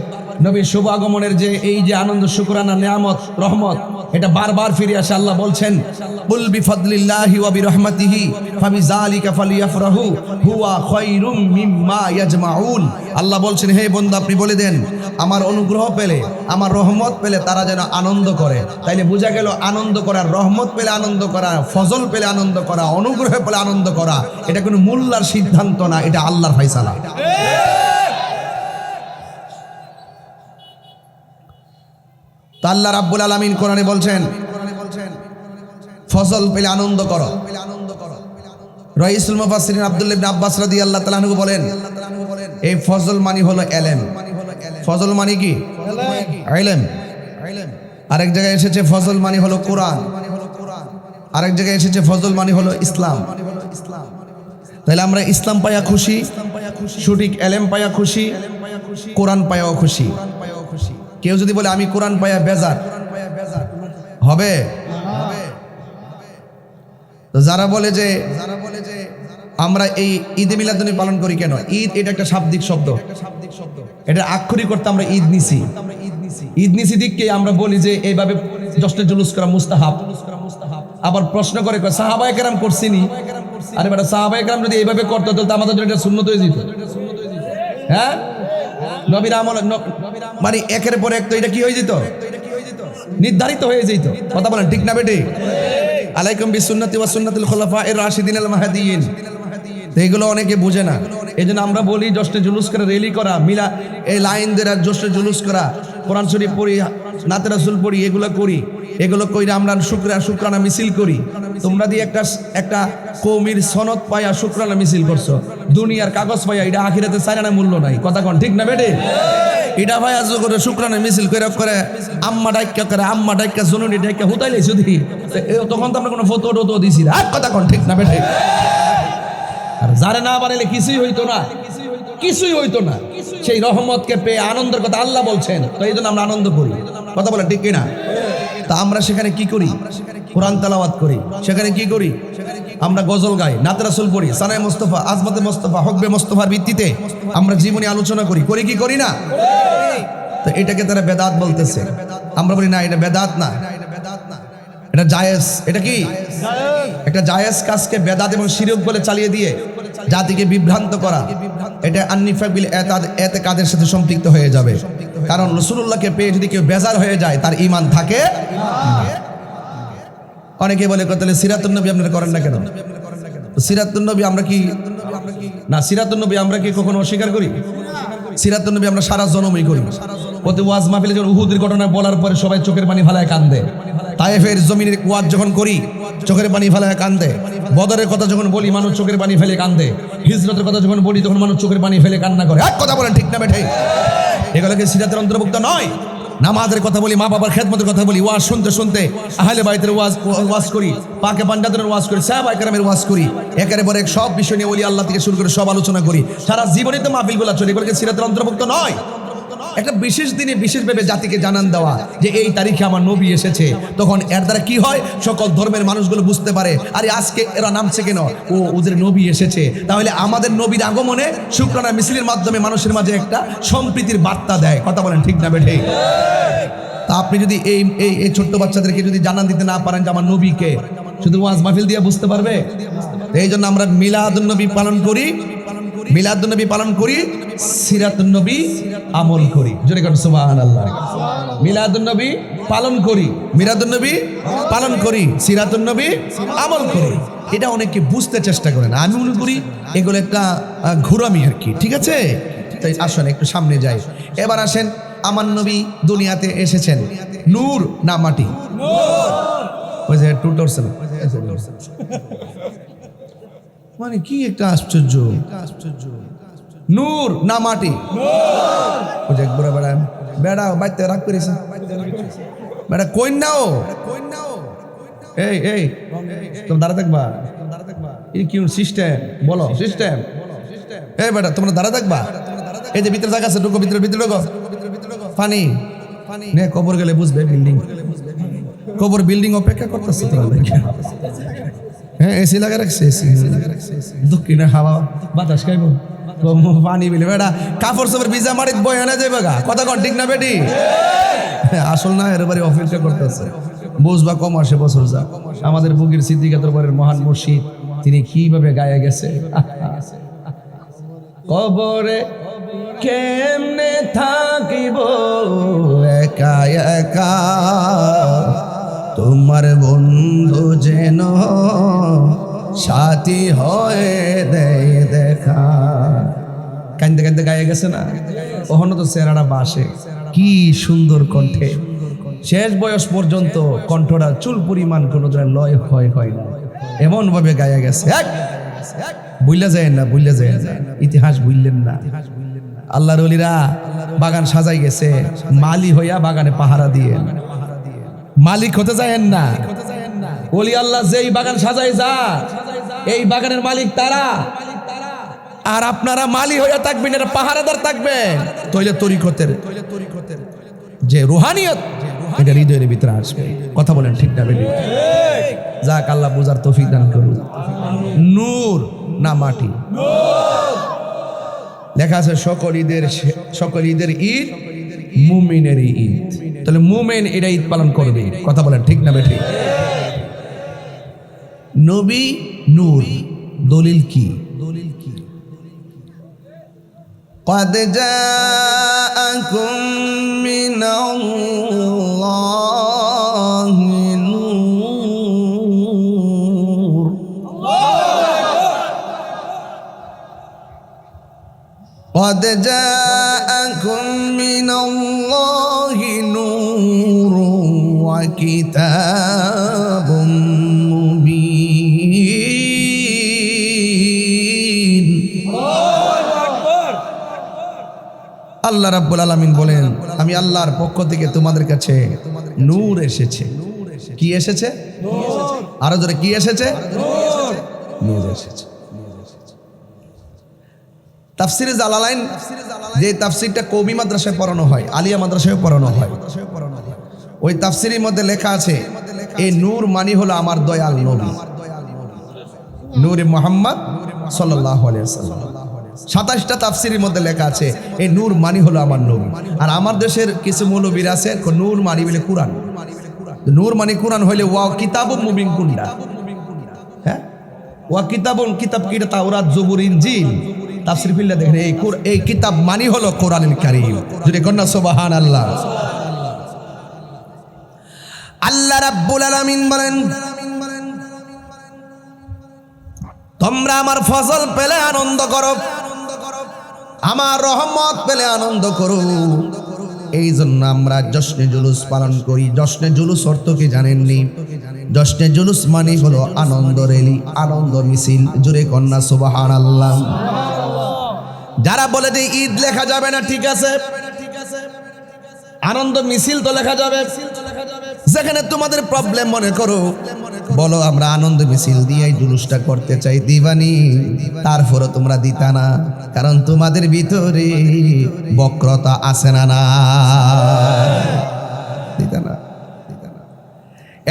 নবীর শুভ আগমনের যে এই যে আনন্দ, শুকরানা, নিয়ামত, রহমত, এটা বারবার ফিরে আসে। আল্লাহ বলছেন কুল বিফাদলিল্লাহি ওয়া বিরহমাতিহি ফাবিযালিকা ফালিয়াফরাহু হুয়া খায়রুম মিম্মা ইয়াজমাউন। আল্লাহ বলছেন, হে বন্ধু আপনি বলে দেন আমার অনুগ্রহ পেলে, আমার রহমত পেলে তারা যেন আনন্দ করে। তাইলে বোঝা গেল আনন্দ করা, রহমত পেলে আনন্দ করা, ফজল পেলে আনন্দ করা, অনুগ্রহ পেলে আনন্দ করা এটা কোনো মোল্লার সিদ্ধান্ত না, এটা আল্লাহর ফয়সালা। তো আল্লাহ রাব্বুল আলামিন কোরআনে বলছেন ফজল পেলে আনন্দ করো। রাইসুল মুফাসসিরিন আব্দুল্লাহ ইবনে আব্বাস রাদিয়াল্লাহু তাআলা আনহু বলেন এই ফজল মানে হলো ইলম। ফজল মানে কি? ইলম। আরেক জায়গায় এসেছে ফজল মানে হলো কোরআন, আরেক জায়গায় এসেছে ফজল মানে হলো ইসলাম। তাহলে আমরা ইসলাম পায়া খুশি, সঠিক ইলম পায়া খুশি, কোরআন পায়াও খুশি। কেউ যদি বলে আমি কোরআন পায়া বেজার হবে? তো যারা বলে যে আমরা এই ঈদে মিলাদুন্নবী পালন করি কেন? ঈদ এটা একটা শাব্দিক শব্দ, এটা আক্ষরিক করতে আমরা ঈদ নিছি। ঈদ নিছি দিককে আমরা বলি যে এইভাবে জশ্নে জুলুস করা মুস্তাহাব। আবার প্রশ্ন করে সাহাবায়ে কেরাম করছিনি? আরে বেটা সাহাবায়ে কেরাম যদি এইভাবে করতো তাহলে আমাদের জন্য এটা সুন্নত হয়ে যেত। হ্যাঁ, নবীর আমল মানে একের পর এক তো এটা কি হয়ে যেত? নির্ধারিত হয়ে যেত। কথা বলেন ঠিক না বেটে? আলাইকুম বিসুন্নতি ওয়া সুন্নাতিল খুলাফায়ে রাশিদিনিল মাহদিয়িন। এগুলো অনেকে বুঝে না, এই জন্য আমরা বলি জশ্নে জুলুস করে, রেলি করা, মিলা এই লাইন দেরা, জশ্নে জুলুস করা, কোরআন শরীফ পড়ি, নাতে রাসূল পড়ি, এগুলো করি। এগুলো কইরা আমরা শুকরানা মিছিল করি। তোমরা দিয়ে একটা কওমির সনদ পায়া শুকরানা মিছিল করছো, দুনিয়ার কাগজ পায়া, এটা আখিরাতে চাইনা মূল্য নাই। কথা কোন ঠিক না বেটে? এটা ভাই আজ করে শুকরানা মিছিল করে আম্মা ডাইক্কা জননী ডাইক্কা হুতাইলে যদি তখন তো আমরা কোনো ফটো টটো দিছি না। কথা কোন ঠিক না বেটে? আর যারা না বানাইলে কিছুই হইতো না। সেই রহমতকে পেয়ে আনন্দের কথা আল্লাহ বলছেন, তো এই জন্য আমরা আনন্দ করি। কথা বলে ঠিক কিনা? তা আমরা সেখানে কি করি? কোরআন তেলাওয়াত করি। সেখানে কি করি? আমরা গজল গাই, নাতে রাসূল পড়ি, সানায়ে মুস্তাফা, আজমাতে মুস্তাফা, হকবে মুস্তাফার ভিত্তিতে আমরা জীবনী আলোচনা করি কি করি না? তো এটাকে তারা বেদাত বলতেছে। আমরা বলি না, এটা বেদাত না, এটা জায়েজ। এটা কি? একটা জায়েজ কাজকে বেদাত এবং শিরক বলে চালিয়ে দিয়ে জাতিকে বিভ্রান্ত করা, এটা আন্নিফাবিল এতেকাদের সাথে সম্পৃক্ত হয়ে যাবে। কারণ রাসূলুল্লাহকে পেয়ে যদি কেউ বেজার হয়ে যায় তার ঈমান থাকে না। অনেকে বলে তাহলে সিরাতুন নবী আপনারা করেন না কেন? সিরাতুন নবী আমরা কি না, সিরাতুন নবী আমরা কি কখনো অস্বীকার করি? সিরাতুন নবী আমরা সারা জনমই করি। প্রতি ওয়াজ মাহফিলে যখন উহুদের ঘটনা বলার পরে সবাই চোখের পানি ফেলায় কান্দে। তায়েফের জমিনের ওয়াজ যখন করি চোখের পানি ফেলায় কান্দে। বদরের কথা যখন বলি মানুষ চোখের পানি ফেলে কান্দে। হিজরতের কথা যখন বলি তখন মানুষ চোখের পানি ফেলে কান্না করে। এক কথা বলেন ঠিক না বেঠে? এগুলোকে সিরাতের অন্তর্ভুক্ত নয়। নামাজের কথা বলি, মা বাবার খেদমতের কথা বলি, ওয়াজ শুনতে শুনতে আহলে বাইতের ওয়াজ করি, পাকে পাঞ্জাতের ওয়াজ করি, সাহাবায়ে কেরামের ওয়াজ করি, একের পর এক সব বিষয় নিয়ে ওলি আল্লাহ থেকে শুরু করে সব আলোচনা করি, সারা জীবনে তো মাহফিলগুলো চলে, এগুলোকে সিরাতের অন্তর্ভুক্ত নয়। একটা বিশেষ দিনে বিশেষভাবে জাতিকে জানান দেওয়া যে এই তারিখে আমার নবী এসেছে, তখন এর দ্বারা কি হয়, সকল ধর্মের মানুষগুলো বুঝতে পারে আরে আজকে এরা নামছে কেন, ও ওদের নবী এসেছে। তাহলে আমাদের নবীর আগমনে শুকরানা মিছিলের মাধ্যমে মানুষের মাঝে একটা সম্প্রীতির বার্তা দেয়। কথা বলেন ঠিক না বেঠে? তা আপনি যদি এই এই ছোট্ট বাচ্চাদেরকে যদি জানান দিতে না পারেন যে আমার নবীকে, শুধু ওয়াজ মাহফিল দিয়ে বুঝতে পারবে? এই জন্য আমরা মিলাদুন নবী পালন করি, মিলাদুন নবী পালন করি, সিরাতুন নবী আমল করি। জোরে কর সুবহানাল্লাহ। মিলাদুন নবী পালন করি, মিলাদুন নবী পালন করি, সিরাতুন নবী আমল করি। এটা অনেকে বুঝতে চেষ্টা করে না। আমি মনে করি এগুলো একটা ঘুরামি আর কি। ঠিক আছে, তাই আসেন একটু সামনে যাই। এবার আসেন, আমার নবী দুনিয়াতে এসেছেন নূর না মাটি? ওই যে টুটরছেন, মানে কি একটা আশ্চর্য, নূর না মাটি? ওই যে একবার বেড়া বেড়া বাইতে রাগ করেছে বেড়া, কই নাও এই এই তুমি দাঁড়া থাকবা, এই কি সিস্টেম বলো, সিস্টেম এই বেটা তোমরা দাঁড়া থাকবা। এই যে ভিতরে জায়গা আছে, ঢুকো ভিতরে, ভিতরে ঢুকো। পানি নে, কবর গেলে বুঝবে, বিল্ডিং কবর বিল্ডিং অপেক্ষা করতেছে তোরা। হ্যাঁ এসি লাগা রাখছে, এসি দক্ষিণে হাওয়া বাতাস খাইব, পানি বিলে বেড়া কাপড় সবর ভিজা মারিত বই এনে যাইবে গা। কথা কন ঠিক না বেটি? আসল না এর বাড়ি অপেক্ষা করতেছে, বুঝবা কম আসে বছর যা। আমাদের বুকের সিদ্দিকা দরবারের মহান মুর্শিদ তিনি কিভাবে গায়ে গেছে, কবরে কেমনে থাকিব একা একা, তোমার বন্ধু যেন সাথী হয়ে দেয় দেখা। কান্দে কান্দে গায়ে গেছে না, কখনো তো চেহারাটা বাসে, কি সুন্দর কণ্ঠে, শেষ বয়স পর্যন্ত কণ্ঠটা চুল পরিমাণ কোনো লয় হয় না, এমন ভাবে গায়ে গেছে। বুঝলা যায় না, বুঝলা যায় না, ইতিহাস বুঝলেন না। আল্লাহর ওলিরা বাগান সাজাই গেছে, মালি হইয়া বাগানে পাহারা দিয়ে, মালিক হতে যায়েন না। ওলি আল্লাহ যেই বাগান সাজাই যা, এই বাগানের মালিক তারা, আর আপনারা মালি হইয়া থাকবেন, এটা পাহারাদার থাকবেন। তৈলে তরিকতের যে রুহানিয়ত, এটা হৃদয়ের ভিতরে আসবে। কথা বলেন ঠিক না বেটি? যাক, আল্লাহ বুঝার তৌফিক দান করুন। নূর না মাটি? লেখা আছে সকল ঈদের ঈদ মুমিনের ঈদ। তাহলে মুমিন এটা ঈদ পালন করবে। কথা বলেন ঠিক না বেটি? নবী নূর, দলিল কি? قد جاءكم من الله نور قد جاءكم من الله نور وكتاب مبين। আল্লাহ রাব্বুল আলামিন বলেন, আমি আল্লাহর পক্ষ থেকে তোমাদের কাছে নূর এসেছে। কি এসেছে? আরো জোরে, কি এসেছে? নূর এসেছে। তাফসিরে জালালাইন, যে তাফসিরটা কওমি মাদ্রাসায় পড়ানো হয়, আলিয়া মাদ্রাসায় পড়ানো হয়, ওই তাফসিরের মধ্যে লেখা আছে এই নূর মানে হলো আমার দয়াল নবী, নূরে মুহাম্মদ সাল্লাল্লাহু আলাইহি ওয়াসাল্লাম। 27টা তাফসিরের মধ্যে লেখা আছে এই নূর মানি হলো আমার নবী। আর আমার দেশের কিছু মৌলবীর আছে নূর মানি বলে কোরআন। নূর মানি কোরআন হইলে ওয়া কিতাবুম মুবিন কুন্ডা, হ্যাঁ ওয়া কিতাবুন, কিতাব কি? তাওরাত, জবুর, ইনজিল। তাফসির ফিল্লা দেখেন এই কিতাব মানি হলো কোরআনুল কারীম। যদি কন্যা সুবহানাল্লাহ। আল্লাহ রাব্বুল আলামিন বলেন, তোমরা আমার ফজল পেলে আনন্দ করো, আমার রহমত পেলে আনন্দ করো। এই জন্য আমরা জশ্নে জুলুস পালন করি। জশ্নে জুলুস অর্থ কি জানেননি? জশ্নে জুলুস মানে হলো আনন্দ র্যালি, আনন্দ মিছিল। জোরে কন্যা সুবহানাল্লাহ। যারা বলে যে ঈদ লেখা যাবে না, ঠিক আছে, আনন্দ মিছিল তো লেখা যাবে। যেখানে তোমাদের প্রবলেম মনে করো, বলো আমরা আনন্দ মিছিল দিয়ে এই জুলুসটা করতে চাই, দিবানি। তারপরও তোমরা দিতা না, কারণ তোমাদের ভিতরে বক্রতা আছে না, না দিতা না।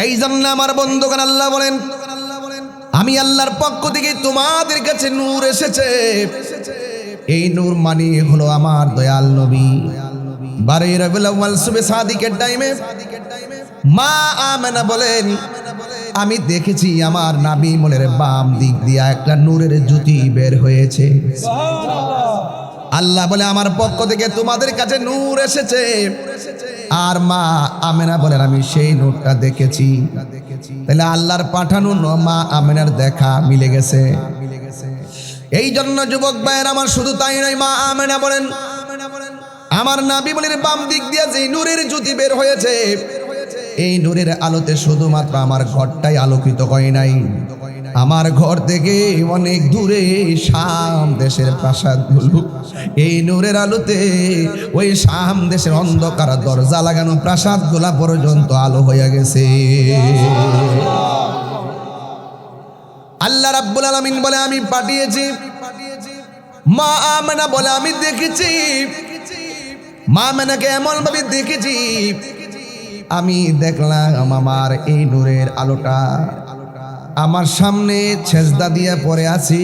এই জন্য আমার বন্ধুগণ, আল্লাহ বলেন আমি আল্লাহর পক্ষ থেকে তোমাদের কাছে নূর এসেছে। এই নূর মানে হলো আমার দয়াল নবী। 12 রবিউল আউয়াল সুবে সাদিকের টাইমে মা আমেনা বলেন আমি দেখেছি আমার নাবি মনের বাম দিক দিয়া একটা নূরের জ্যোতি বের হয়েছে। আল্লাহ বলে আমার পক্ষ থেকে তোমাদের কাছে নূর এসেছে। আর মা আমেনা বলেন আমি সেই নূরটা দেখেছি। তাহলে আল্লাহর পাঠানো মা আমেনার দেখা মিলে গেছে। এই জন্য যুবক ভাইয়ের আমার শুধু তাই নয়, মা আমেনা বলেন আমার নাবি মনের বাম দিক দিয়া যে নূরের জ্যোতি বের হয়েছে, এই নূরের আলোতে শুধুমাত্র আমার ঘরটাই আলোকিত হয় নাই, আমার ঘর থেকে অনেক দূরে শাম দেশের প্রাসাদগুলো এই নূরের আলোতে ওই শাম দেশের অন্ধকার দরজা লাগানো প্রাসাদগুলা পর্যন্ত আলো হয়ে গেছে। আল্লাহ রাব্বুল আলামিন বলে আমি পাঠিয়েছি। মা আমেনা বলে আমি দেখেছি। মা আমেনাকে এমন ভাবে দেখেছি, আমি দেখলাম আমার এই নূরের আলোটা আমার সামনে সেজদা দিয়ে পড়ে আছি।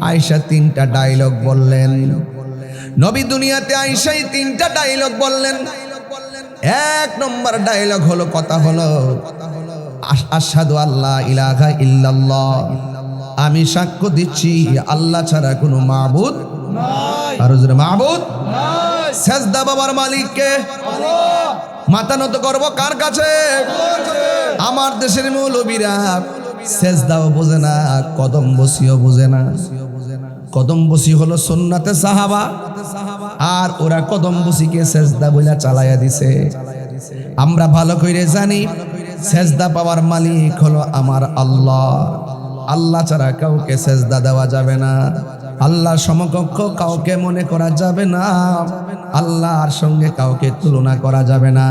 আয়েশা 3টা ডায়লগ বললেন, নবী দুনিয়াতে আয়েশাই 3টা ডায়লগ বললেন। 1 নম্বর ডায়লগ হলো, কথা হলো আশহাদু আল্লা ইলাহা ইল্লাল্লাহ, আমি সাক্ষ্য দিচ্ছি আল্লাহ ছাড়া কোনো মাবুদ নাই। আর জোরে মাবুদ নাই। সেজদা বাবার মালিককে, মাথা নত করব কার কাছে? আমার দেশের মৌলবীরা সেজদাও বোঝে না, কদম বসিও বোঝে না। কদম বসি হলো সুন্নাতে সাহাবা, আর ওরা কদম বসিকে সেজদা বইলা চালাইয়া দিছে। আমরা ভালো করে জানি সেজদা পাওয়ার মালিক হলো আমার আল্লাহ। আল্লাহ ছাড়া কাউকে সেজদা দেওয়া যাবে না, আল্লাহর সমকক্ষ কাউকে মনে করা যাবে না, আল্লাহর সঙ্গে কাউকে তুলনা করা যাবে না।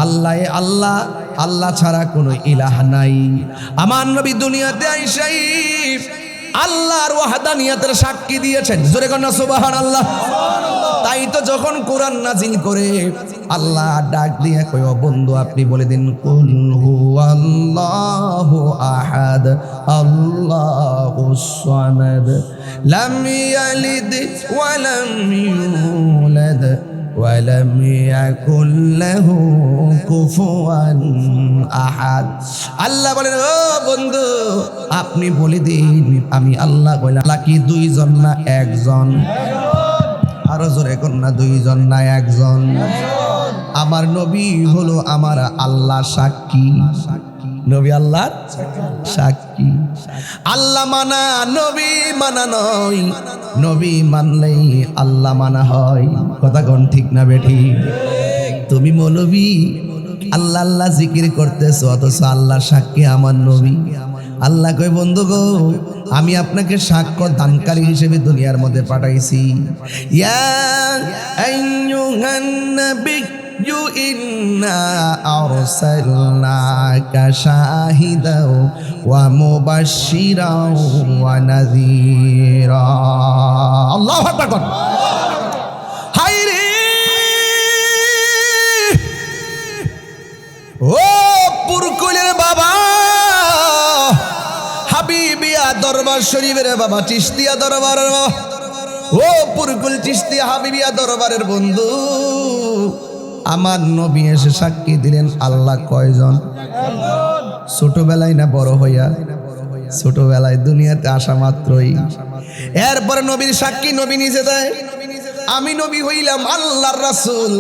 আল্লাহ আল্লাহ, আল্লাহ ছাড়া কোনো ইলাহ নাই। আমার নবী দুনিয়াতে আইসাই আল্লাহর ওয়াহদানিয়তের সাক্ষী দিয়েছেন। জোরে কন্যা সুবহানাল্লাহ। তাই তো যখন কোরআন নাজিল করে আল্লাহ ডাক দিয়ে কয়, বন্ধু আপনি বলে দিন কুল হুয়াল্লাহু আহাদ আল্লাহুস সামাদ লাম ইয়ালিদ ওয়া লাম ইউলাদ ওয়া লাম ইয়াকুল লাহু কুফুয়ান আহাদ। আল্লাহ বলেন ও বন্ধু আপনি বলে দিন আমি আল্লাহ কইলাম। আল্লাহ কি দুইজন না একজন? আরো জোরে কোন না দুইজন না একজন? আমার নবী হলো আমার আল্লাহ সাক্ষী। নবী আল্লাহর সাক্ষী। আল্লাহ মানা নবী মানা নয়, নবী মানলেই আল্লাহ মানা হয়। কথা কোন ঠিক না বেঠি? তুমি মৌলবী আল্লাহ আল্লাহ জিকির করতেছো, অথচ আল্লাহ সাক্ষী আমার নবী। আল্লাহ কই বন্ধু গো আমি আপনাকে সাক্ষ্য দানকারী হিসেবে দুনিয়ার মধ্যে পাঠাইছি। ইয়া আইয়ুহান নাবিয়্যু ইন্না আরসালনাকা শাহিদাও ওয়া মুবাশশিরাও ওয়া নাযীরা। আল্লাহু আকবার। হায়রে ও পুরকুলের বাবা হাবিবিয়া দরবার শরীফের বাবা, চিশতিয়া দরবারের বাবা, ও পুরকুল চিশতিয়া হাবিবিয়া দরবারের বন্ধু, আমার নবী এসে সাক্ষী দিলেন আল্লাহ কয়জন? ছোটবেলায় না বড় হইয়া? ছোটবেলায় দুনিয়াতে আসা মাত্রই। এরপরে নবীর সাক্ষী নবী নিজে দেয়, আমি নবী হইলাম আল্লাহর রাসূল।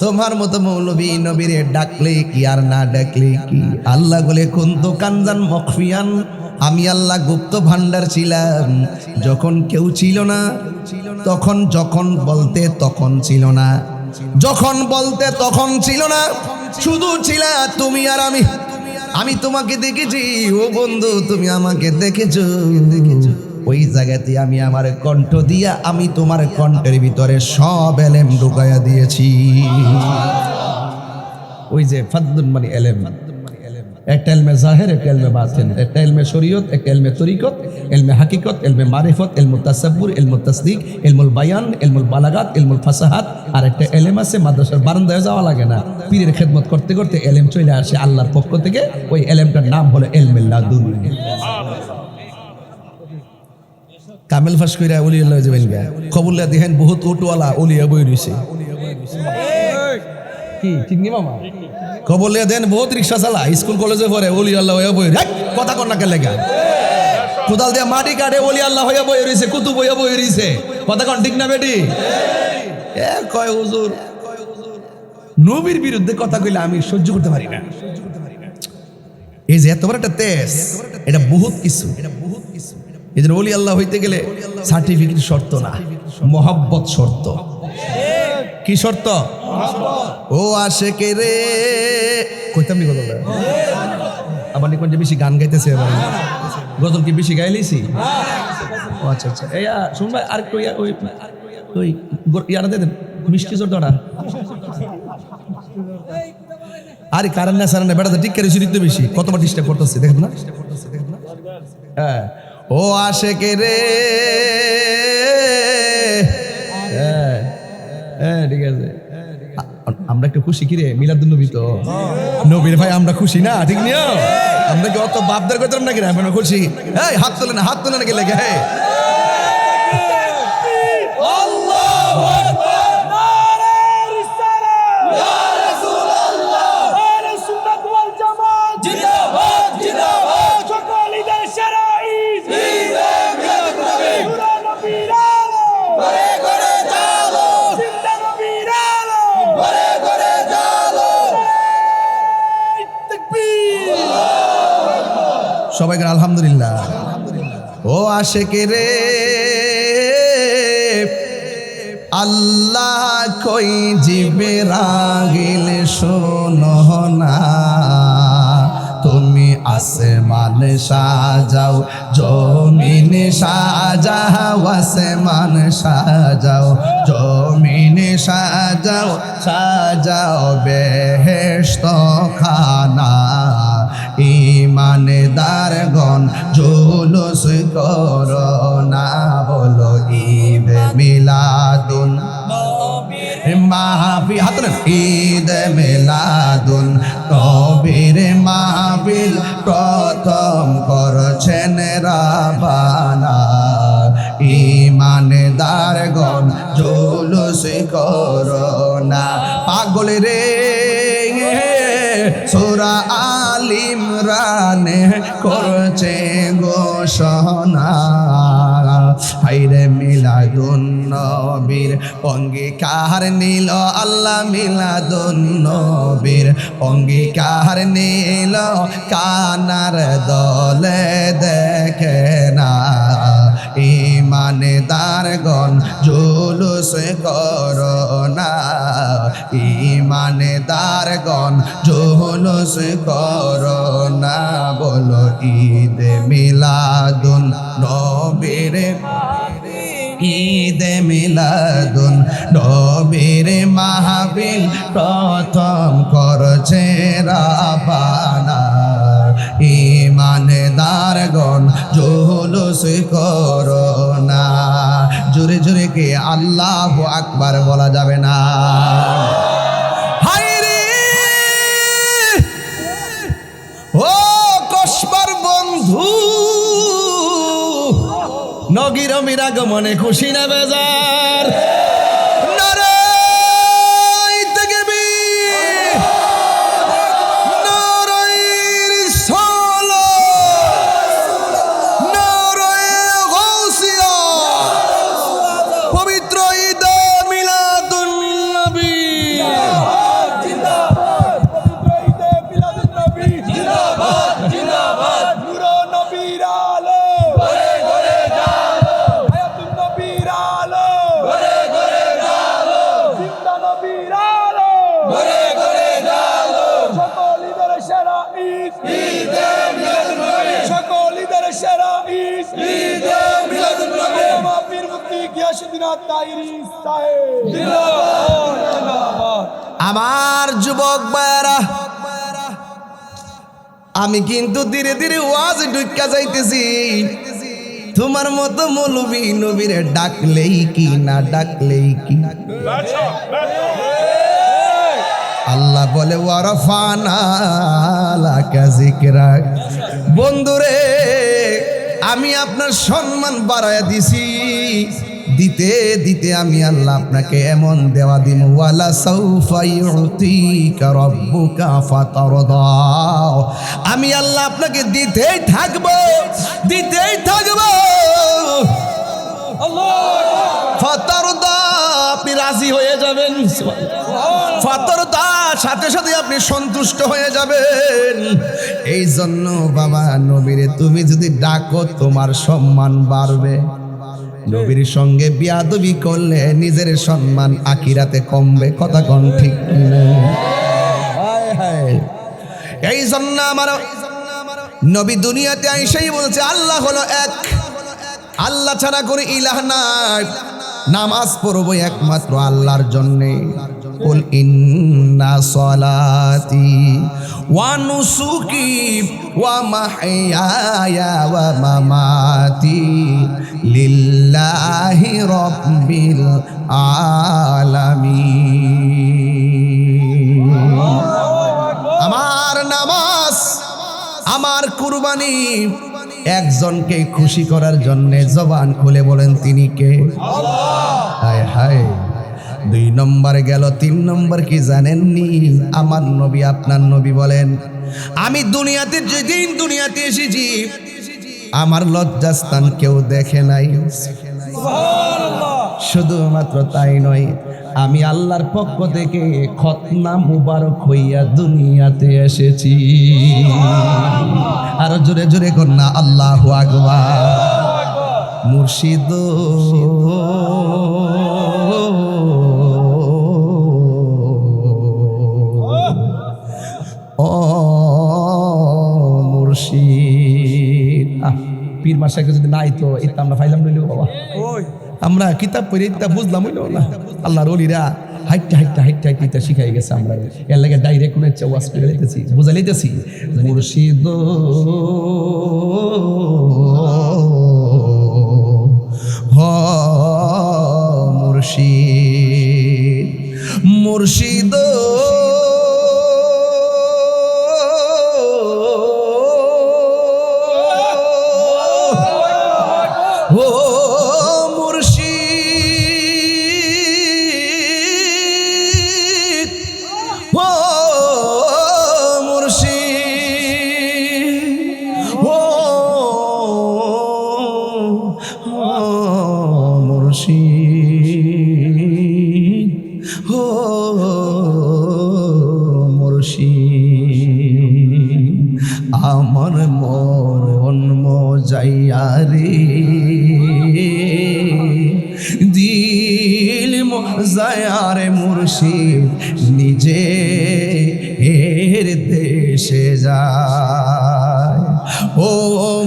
তোমার মতো মৌলবী নবীরে ডাকলে কি আর না ডাকলে কি? আল্লাহ বলে কুনতু কানজান মখফিয়ান, আমি আল্লাহ গুপ্ত ভান্ডার ছিলাম যখন কেউ ছিল না, তখন যখন বলতে তখন ছিল না, যখন বলতে তখন ছিল না, শুধু ছিল তুমি আর আমি। আমি তোমাকে দেখেছি ও বন্ধু, তুমি আমাকে দেখেছো। ওই জায়গাতে আমি আমার কণ্ঠ দিয়া আমি তোমার কণ্ঠের ভিতরে সব এলেম ঢুকাইয়া দিয়েছি। ওই যে ফাদলুন মানে এলেম, একটা এলমে জাহের, একটা এলমে বাতিন, একটা এলমে শরীয়ত, একটা এলমে তরিকত, এলমে হাকিকত, এলমে মারিফত, এলমুল তাসাব্বুর, এলমুল তাসদিক, এলমুল বায়ান, এলমুল বালাগাত, এলমুল ফাসাহাত। আর একটা এলেম আছে মাদ্রাসার বারান্দায় যাওয়া লাগে না, পীরের খেদমত করতে করতে এলেম চলে আসে আল্লাহর পক্ষ থেকে। ওই এলেমটার নাম হলো এলমে লাদুনি। কামেল ফাঁস কইরা ওলিয়া লয়ে যাবেন গা, কবুল্লা দেখেন বহুত উটওয়ালা ওলিয়া বই রইছে। কি ঠিক নি মামা? কবলিয়া দেন বহুত রিক্সা চালা, স্কুল কলেজে পড়ে ওলি আল্লাহ হইয়া বই, কথা কর না কে লেগা, কোদাল দিয়ে মাটি কাটে ওলি আল্লাহ হইয়া বই রইছে, কুতুব হইয়া বই রইছে, কথা কন ঠিক না বেটি? এ কয় হুজুর নবীর বিরুদ্ধে কথা কইলে আমি সহ্য করতে পারি না। এই যে এত বড় একটা তেজ, এটা বহুত কিছু। এই জন্য ওলি আল্লাহ হইতে গেলে সার্টিফিকেট শর্ত না, মহব্বত শর্ত। কি শর্ত? ও আশেকে রে, কইতাম নি গজল? আবার নিকন যে বেশি গান গাইতেছে, এবার গজল কি বেশি গাইলেছি? ও আচ্ছা আচ্ছা, এই শুনবা আর ওই ওই ইয়ারা দে দেন মিষ্টি জোরটা। আরে কারণ না সারা না বেড়াতে ঠিক করে শুনিতে বেশি কতবার ডিস্টার্ব করতেছে দেখেন না? হ্যাঁ, ও আশেকে রে, হ্যাঁ হ্যাঁ ঠিক আছে। আমরা একটু খুশি, কিরে মিলাদুন নবী তো নবীর ভাই, আমরা খুশি না? ঠিক নিও, আমরা কি অত বাপদার করতাম নাকি? আমরা খুশি। এই হাত তোলে না, হাত তোলে নাকি লেগে? হ্যাঁ সবাই আলহামদুলিল্লাহ। ও আশেকে রে, আল্লাহ কই জিবে রাগিল শোনো না, তুমি আসমান সাজাও জমিন সাজাও, আসমান সাজাও জমিন সাজাও, সাজাও বেহেশত খানা। ইমানদারগণ জুলুস করো না, বলো ঈদ মিলাদুন মাহফিল, হাত তোলেন, ঈদ মিলাদুন নবীর মাহফিল প্রথম করছেন রাবানা। ইমানদারগণ জুলুস করো না, পাগল রে সূরা আল ইমরানে করছে ঘোষণা। হাইরে মিলাদুন নবীর অঙ্গীকার নিল আল্লাহ, মিলাদুন নবীর অঙ্গীকার নিল, কানার দলে দেখে না। ইমানদারগণ জুলুস করো না, ইমানদারগণ জুলুস করো না, বলো ঈদ মিলাদুন নবীর, ঈদ মিলাদুন নবীর মাহফিল প্রথম করছে রাবানা। ইমানদারগণ জুলুস করো না। জোরে জোরে কে আল্লাহু আকবার বলা যাবে না? হায়রে ও কসবার বন্ধু, নগির মিরাগমনে খুশি না বেজার? তাইরি সাহেব জিন্দাবাদ জিন্দাবাদ। আমার যুবক ভাইরা, আমি কিন্তু ধীরে ধীরে ওয়াজ ঢুকা যাইতেছি। তোমার মতো মৌলবী নবীরে ডাকলেই কি না ডাকলেই কি। আল্লাহ বলে ওয়ারাফানা লাকা যিকরাক। বন্ধুরে, আমি আপনার সম্মান বাড়ায়া দিছি। দিতে দিতে আমি আল্লাহ আপনাকে এমন দেওয়া দিম, ওয়ালা সাউফা ইউতিকা রাব্বুকা ফাতারদা। আমি আল্লাহ আপনাকে দিতেই থাকবো, দিতেই থাকবো। ফাতারদা, আপনি রাজি হয়ে যাবেন। ফাতারদা, সাথে সাথে আপনি সন্তুষ্ট হয়ে যাবেন। এই জন্য বাবা নবীরে তুমি যদি ডাকো তোমার সম্মান বাড়বে। নবীর সঙ্গে বিয়াদবি করলে নিজের সম্মান আখিরাতে কমবে। কথা কোন ঠিক কিনা? এই জন্য আমার নবী দুনিয়াতে আইসাই বলছে আল্লাহ হলো এক, আল্লাহ ছাড়া কোনো ইলাহ নাই। নামাজ পড়বো একমাত্র আল্লাহর জন্যে। কুল ইন্না সলাতি ওয়া নুসুকি ওয়া মাহইয়ায়া ওয়া মামাতি লিল্লাহি রাব্বিল আলামিন। আমার নামাজ, আমার কুরবানি একজনকে খুশি করার জন্য। জবান খুলে বলেন তিনি কে? হায় হায়। 2 নম্বর গেল, 3 নম্বর কি জানেননি? আমার নবী, আপনার নবী বলেন, আমি দুনিয়াতে যেদিন দুনিয়াতে এসেছি আমার লজ্জাস্থান কেউ দেখে নাই। শুধুমাত্র তাই নয়, আমি আল্লাহর পক্ষ থেকে খতনা মুবারক হইয়া দুনিয়াতে এসেছি। আর জোরে জোরে কন্যা আল্লাহু আকবার। মুর্শিদ ও মুর্শিদ। পীর মাসাকে যদি নাই তো এটা আমরা ফাইলাম নইলেও বাবা, আমরা কিতাব পড়ে এটা বুঝলাম হইলো না। আল্লাহর ওলিরা হাইটটা হাইটটা হাইটটা হাইটটা শিখাই গেছে। আমরা এর লাগে ডাইরেক্ট কোনো ইচ্ছা ওয়াজ করে লইতেছি, বুঝা লইতেছি। মুর্শিদ মুর্শিদ মুর্শিদ আমার মন মজাইয়া রে, দিল মজায়া রে মুর্শিদ নিজে এর দেশে যায়। ও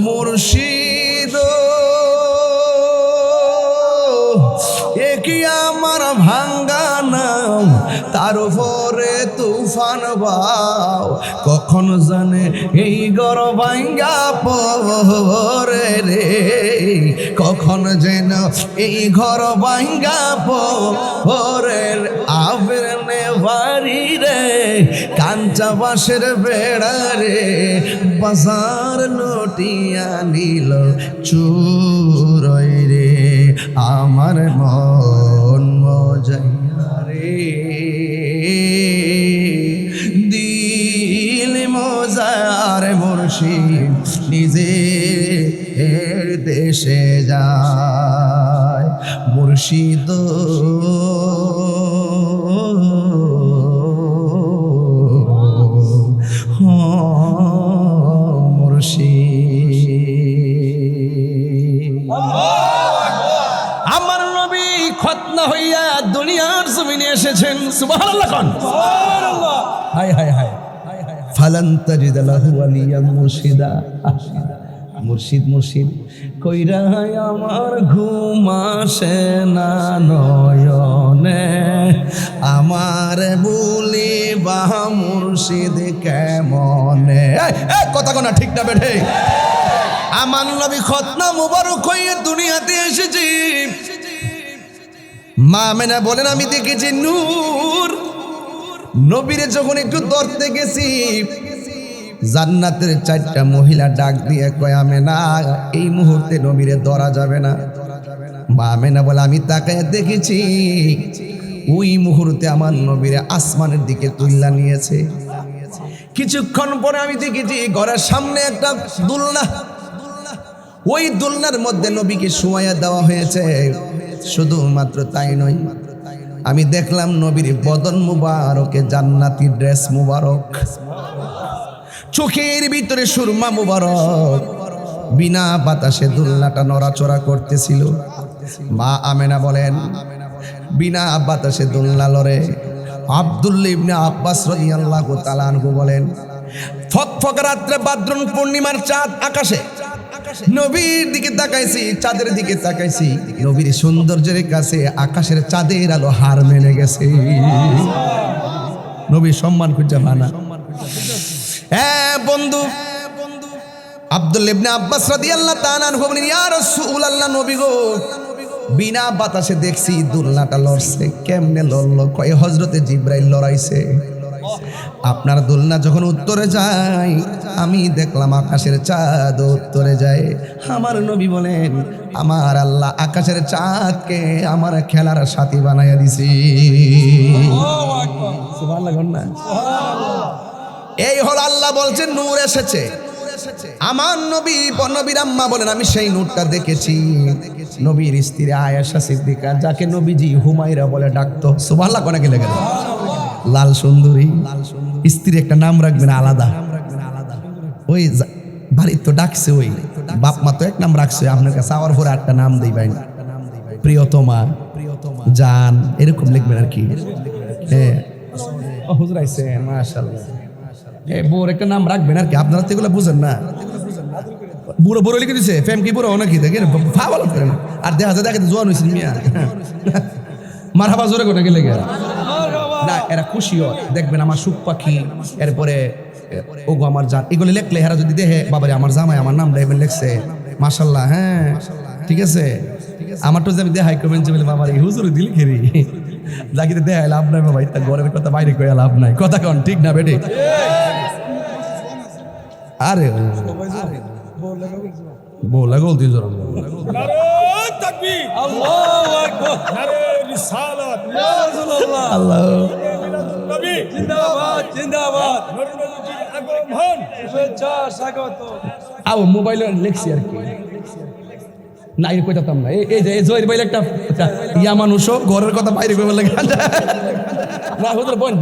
মুর্শিদ একই আমার ভাঙ্গা নাও, তার উপরে তুফান বাও। কখন জানে এই ঘর ভাঙ্গা পরে রে, কখন যেন এই ঘর ভাঙ্গা পরে। আবের নেভারি রে, কাঞ্চা বাঁশের বেড়া রে, বাজার লটিয়া নিল চুরই রে। আমার মন মজাইয়া রে, দিল মজার মুর্শিদ নিজে এর দেশে যায়। মুর্শিদ আমার নবী খতনা হইয়া দুনিয়ার জমিনে এসেছেন। সুবহানাল্লাহ খান, সুবহানাল্লাহ। হায় হায় হায়। ফালান তাজিদ লাহু ওয়ালিয়ান মুর্শিদা। মুর্শিদ মুর্শিদ কইরা আমার ঘুম আসে না নয়নে, আমার বলি বা মুর্শিদ কেমনে। কথা কোনা ঠিক না বেঠে? আমার নবী খতনা মুবারক হয়ে দুনিয়াতে এসেছি। মা আমেনা বলেন আমি দেখেছি নূর। নবীরে যখন একটু ধরতে গেছি, জান্নাতের 4টা মহিলা ডাক দিয়ে কয় আমেনা এই মুহূর্তে নবীরে ধরা যাবে না। মা আমেনা বলে আমি তাকায় দেখেছি ওই মুহূর্তে আমার নবীরে আসমানের দিকে তুল্লা নিয়েছে। কিছুক্ষণ পরে আমি দেখেছি ঘরের সামনে একটা দোলনা, ওই দোলনার মধ্যে নবীকে শোয়াইয়া দেওয়া হয়েছে। শুধুমাত্র তাই নয়, আমি দেখলাম নবীর বদন মুবারকে জান্নাতি ড্রেস মুবারক, চোখের ভিতরে সুরমা মুবারক, বিনা বাতাসে দোলনাটা নড়াচড়া করতেছিল। মা আমেনা বলেন বিনা বাতাসে দোলনা লড়ে। আব্দুল্লাহ ইবনে আব্বাস রাদিয়াল্লাহু তাআলা আনহু বলেন ফকফক রাত্রে ভাদ্র পূর্ণিমার চাঁদ আকাশে, নবীর দিকে তাকাইছি, চাঁদের দিকে তাকাইছি, নবীর সৌন্দর্যের কাছে আকাশের চাঁদের আলো হার মেনে গেছে। নবীর সম্মান খুঁজে মানা। হ্যাঁ বন্ধু, আব্দুল্লাহ ইবনে আব্বাস রাদিয়াল্লাহু তাআলা আনহু বলেন ইয়া রাসূলুল্লাহ, নবী গো বিনা বাতাসে দেখছি দোলনাটা লড়ছে। কেমনে লড়লো? কয় হযরতে জিবরাইল লড়াইছে। আপনার দোলনা যখন উত্তরে যায় আমি দেখলাম আকাশের চাঁদ উত্তরে যায়। আমার নবী বলেন আমার আল্লাহ আকাশের চাঁদকে আমার খেলার সাথী বানাইয়া দিছি। সুবহানাল্লাহ না? এই হল আল্লাহ বলছেন নূর এসেছে। আমার নবী নবীর আম্মা বলেন আমি সেই নূরটা দেখেছি। নবীর স্ত্রী আয়েশা সিদ্দিকা, যাকে নবীজি হুমায়রা বলে ডাকতো। সুবহানাল্লাহ কোনা কি লাগে? লাল সুন্দরী স্ত্রী একটা নাম রাখবেন আলাদা। ওই বাড়ির তো ডাকছে, ওই বাপ মা তো এক নাম রাখছে, আপনার কাছে আওয়ার পরে একটা নাম দিবেন, প্রিয়তমা, জান, এরকম লিখবেন আর কি। হ্যাঁ হুজুর আইছেন মাশাআল্লাহ। বোর একটা নাম রাখবেন আর কি। আপনারা তো এগুলো বুঝেন না। বুড়ো বুড়ো লিখে দিছে, ফেম কি বুড়ো নাকি দেখেন ফাওয়াল করেন। আর দেখা যায় দেখে জোয়ান হয়েছিল মিয়া, মারহাবা জোরে কোনা গেলে না, এরা খুশি হয়। দেখবেন আমার সুখ পাখি, এরপরে ওগো আমার জান, এগুলো লেখলে এরা যদি দেখে বাবারে আমার জামাই আমার নাম লেখছে মাশাআল্লাহ। হ্যাঁ ঠিক আছে, আমার তো আমি দেখাই করবেন যে বলে বাবার এই হুজুর দিল খেরি জাকিতে দেখাই লাভ নাই বাবা, ইত্যা ঘরের কথা বাইরে কয়ে লাভ নাই। কথা কন ঠিক না বেটে? আরে बोला गलती जरा नारे तकबीर अल्लाहु अकबर नारे रिसालत या রাসূলুল্লাহ अल्लाह নবী জিন্দাবাদ জিন্দাবাদ নবীজি আগমন শুভেচ্ছা স্বাগত। আও মোবাইলে লেখছি আর কি না, এর কইতাম না। এই যে জয়ের বাইলে একটা ইয়া মানুষও ঘরের কথা বাইরে কইবার লাগে না। হুজুর বোন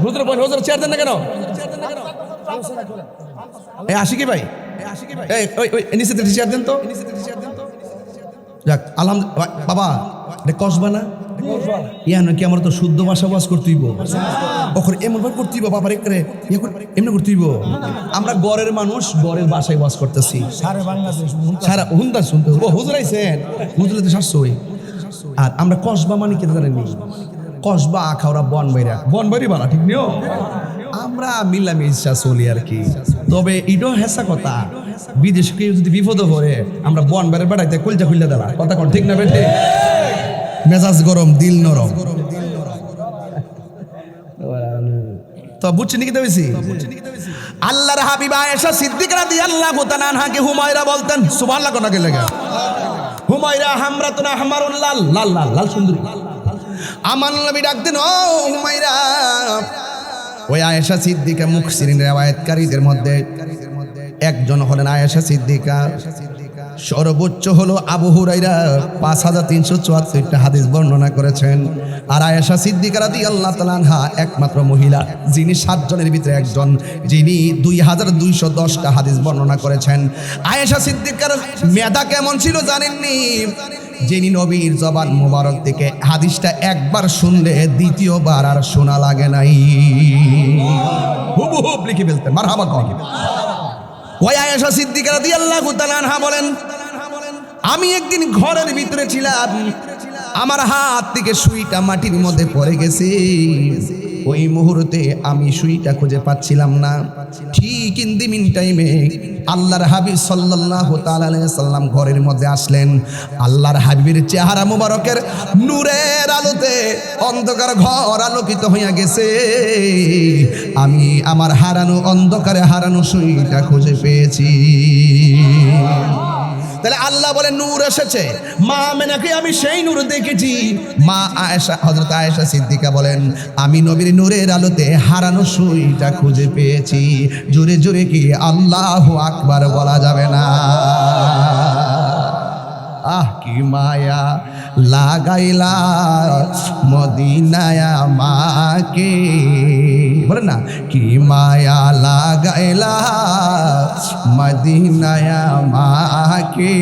হুজুর চেয়ার দেন না কেন? এই আশিকি ভাই, এই ওই নিচে থেকে চেয়ার দেন তো। যাক আলহামদুলিল্লাহ বাবা, এটা কসবা না ইয়া নাকি আমরা তো শুদ্ধ ভাষা ওয়াজ করতেইব, ওখানে এমন ভাবে করতেইব বাবার একরে এমনি করতেইব। আমরা গড়ের মানুষ, গড়ের ভাষায় ওয়াজ করতেছি। সারা বাংলাদেশ সারা হুন্দার শুনতে ও হুজুর আইছেন, হুজুরে তো শাসই। আর আমরা কসবা মানে কি জানেন? কসবা আখাউড়া বনবাড়ি বালা ঠিক নিও। আমরা মিলামিশা চলি আর কি। তবে এটাও হেসা কথা, বিদেশে কেউ যদি বিপদে পড়ে আমরা বনবাড়ির বেড়াইতে কলজা খুললে দেওয়া কথা কোন ঠিক না বেঠে? মেজাজ গরম দিল নরম। তো বুঝছি নাকি দেবেছি? আল্লাহর হাবিবা আয়েশা সিদ্দিকা রাদিয়াল্লাহু তাআলা আনহাকে হুমায়রা বলতেন। সুবহানাল্লাহ কোনা গেলে হুমায়রা হামরাতুন আহমারুল লাল লাল লাল লাল সুন্দরী। আমার নবী ডাকতেন ও হুমায়রা। ওই আয়েশা সিদ্দিকা মুখসিরিন রিওয়ায়াতকারীদের মধ্যে একজন হলেন আয়েশা সিদ্দিকা। সর্বোচ্চ হলো আবু হুরায়রা 5374টা হাদিস বর্ণনা করেছেন। আর আয়েশা সিদ্দিকা রাদিয়াল্লাহু তাআলা আনহা একমাত্র মহিলা যিনি 7 জনের ভিতরে একজন, যিনি 2210টা হাদিস বর্ণনা করেছেন। আয়েশা সিদ্দিকার মেধা কেমন ছিল জানেননি? যিনি নবীর জবান মোবারক থেকে হাদিসটা একবার শুনলে দ্বিতীয়বার আর শোনা লাগে নাই, হুবহুব লিখে ফেলতেন। মারহাবা কন। ওই আয়েশা সিদ্দিকা রাদিয়াল্লাহু তাআলা আনহা বলেন, আমি একদিন ঘরের ভিতরে ছিলাম, আমার হাত থেকে সুইটা মাটির মধ্যে পড়ে গেছে। ওই মুহূর্তে আমি সুইটা খুঁজে পাচ্ছিলাম না। ঠিক ইন দি মিন টাইমে আল্লাহর হাবিব সাল্লাল্লাহু তাআলা আলাইহি সাল্লাম ঘরের মধ্যে আসলেন। আল্লাহর হাবিবের চেহারা মুবারকের নূরের আলোতে অন্ধকার ঘর আলোকিত হইয়া গেছে। আমি আমার হারানো অন্ধকারে হারানো সুইটা খুঁজে পেয়েছি। তাহলে আল্লাহ বলে নূর এসেছে, মা আমেনাকে আমি সেই নূর দেখেছি। মা আয়েশা, হযরত আয়েশা সিদ্দিকা বলেন, আমি নবীর নূরের আলোতে হারানো সুইটা খুঁজে পেয়েছি। জোরে জোরে কি আল্লাহু আকবার বলা যাবে না? আহ কি মায়া লাগাইলা মদিনায় আমাকে, বলেন না, কি মায়া লাগাইলা মদিনায় আমাকে।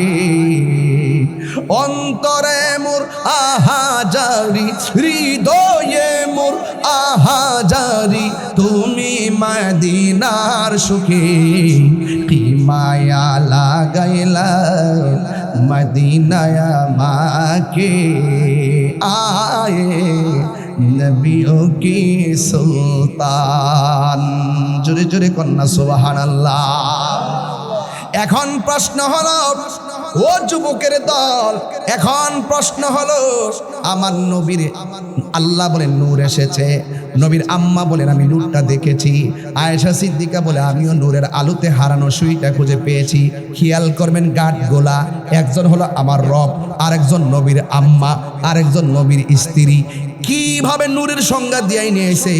অন্তরে মোর আহাজারি, হৃদয়ে মোর আহাজারি, তুমি মদিনার সুখে। কি মায়া লাগাইলা মদিনায় আমাকে, আয়ে নবিयों की সুলতান। জোরে জোরে কন্যা সুবহানাল্লাহ। এখন প্রশ্ন হলো, ও যুবকের দল, এখন প্রশ্ন হলো, আমার নবীর আল্লাহ বলেন নূর এসেছে, নবীর আম্মা বলেন আমি নূরটা দেখেছি, আয়েশা সিদ্দিকা বলে আমিও নূরের আলোতে হারানো সুইটা খুঁজে পেয়েছি। খেয়াল করবেন গাট গোলা, একজন হলো আমার রব, আরেকজন নবীর আম্মা, আরেকজন নবীর স্ত্রী। কিভাবে নূরের সংজ্ঞা দিয়ে নিয়েছে।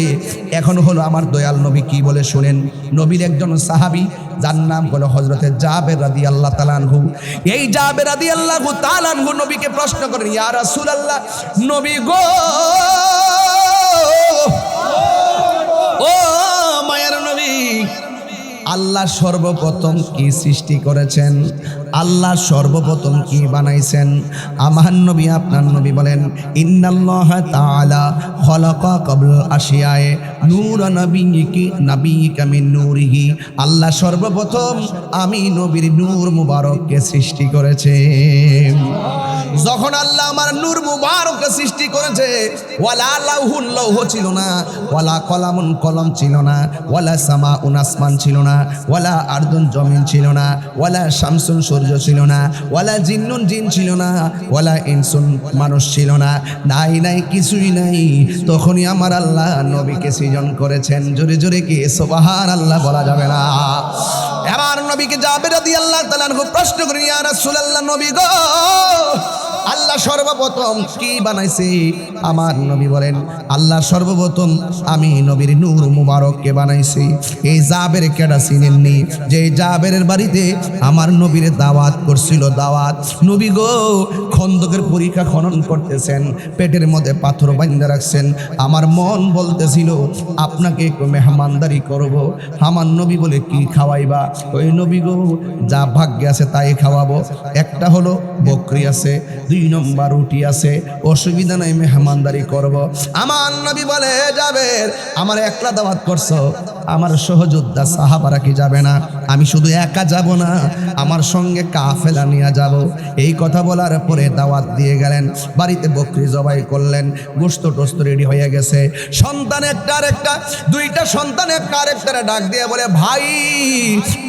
এখন হলো আমার দয়াল নবী কি বলে শুনেন। নবীর একজন সাহাবী যার নাম হলো হযরতে জাবের রাদিয়াল্লাহু তাআলা আনহু। এই জাবের রাদিয়াল্লাহু তাআলা আনহু নবীকে প্রশ্ন করেন, ইয়া রাসূলুল্লাহ, নবী গো, ও মায়ের নবী, আল্লাহ সর্বপ্রথম কি সৃষ্টি করেছেন? আল্লাহ সর্বপ্রথম কি বানাইছেন? আমার নবী, আপনার নবী বলেন, ইন্নাল্লাহা তাআলা খালাকা ক্বাবল আশিয়ায়ে নূরা নাবিয়্যিকা মিন নূরিহি। আল্লাহ সর্বপ্রথম আমি নবীর নূর মুবারককে সৃষ্টি করেছেন। যখন আল্লাহ আমার নূর মুবারককে সৃষ্টি করেছে, ওয়ালা লাউহুন লৌহ ছিল না, ওয়ালা কলামুন কলম ছিল না, ওয়ালা সামাউন আসমান ছিল না, ওয়ালা আরদুন জমিন ছিল না, ওয়ালা শামসুন সূর্য ছিল না, ওয়ালা জিন্নুন জিন ছিল না, ওয়ালা ইনসুন মানুষ ছিল না, নাই নাই কিছুই নাই। তখনই আমার আল্লাহ নবীকে সৃজন করেছেন। জোরে জোরে কি সুবহানাল্লাহ বলা যাবে না? এবার নবীকে জাবের রাদিয়াল্লাহু তাআলা আনহু প্রশ্ন করেন, ইয়া রাসূলুল্লাহ, নবী গো, আল্লাহ সর্বপ্রথম কি বানাইছে? আমার নবী বলেন, আল্লাহ সর্বপ্রথম আমি নবীর নূর মুবারককে বানাইছি। এই জাবের কেডা চিনেননি? যে জাবেরের বাড়িতে আমার নবীর দাওয়াত করছিল, দাওয়াত। নবী গো খন্দকের পরীক্ষা খনন করতেছেন, পেটের মধ্যে পাথর বাঁধা রাখছেন। আমার মন বলতেছিল আপনাকে একটু মেহমানদারি করব। আমার নবী বলে, কি খাওয়াইবা? ওই নবী গো, যা ভাগ্যে আছে তাই খাওয়াবো। একটা হলো বকরি আছে, 2 নম্বর রুটি আছে, অসুবিধা নাই, মেহমানদারি করব। আমার নবী বলে, যাবে, আমার একলা দাওয়াত করছো, আমার সহযোদ্ধা সাহাবারা কি যাবে না? আমি শুধু একা যাব না, আমার সঙ্গে কাফেলা নিয়ে যাব। এই কথা বলার পরে দাওয়াত দিয়ে গেলেন, বাড়িতে বকরি জবাই করলেন, গোশত টোস্ত রেডি হয়ে গেছে। সন্তান একটা আরেকটা, 2টা সন্তান একটা আরেকটারে ডাক দিয়ে বলে, ভাই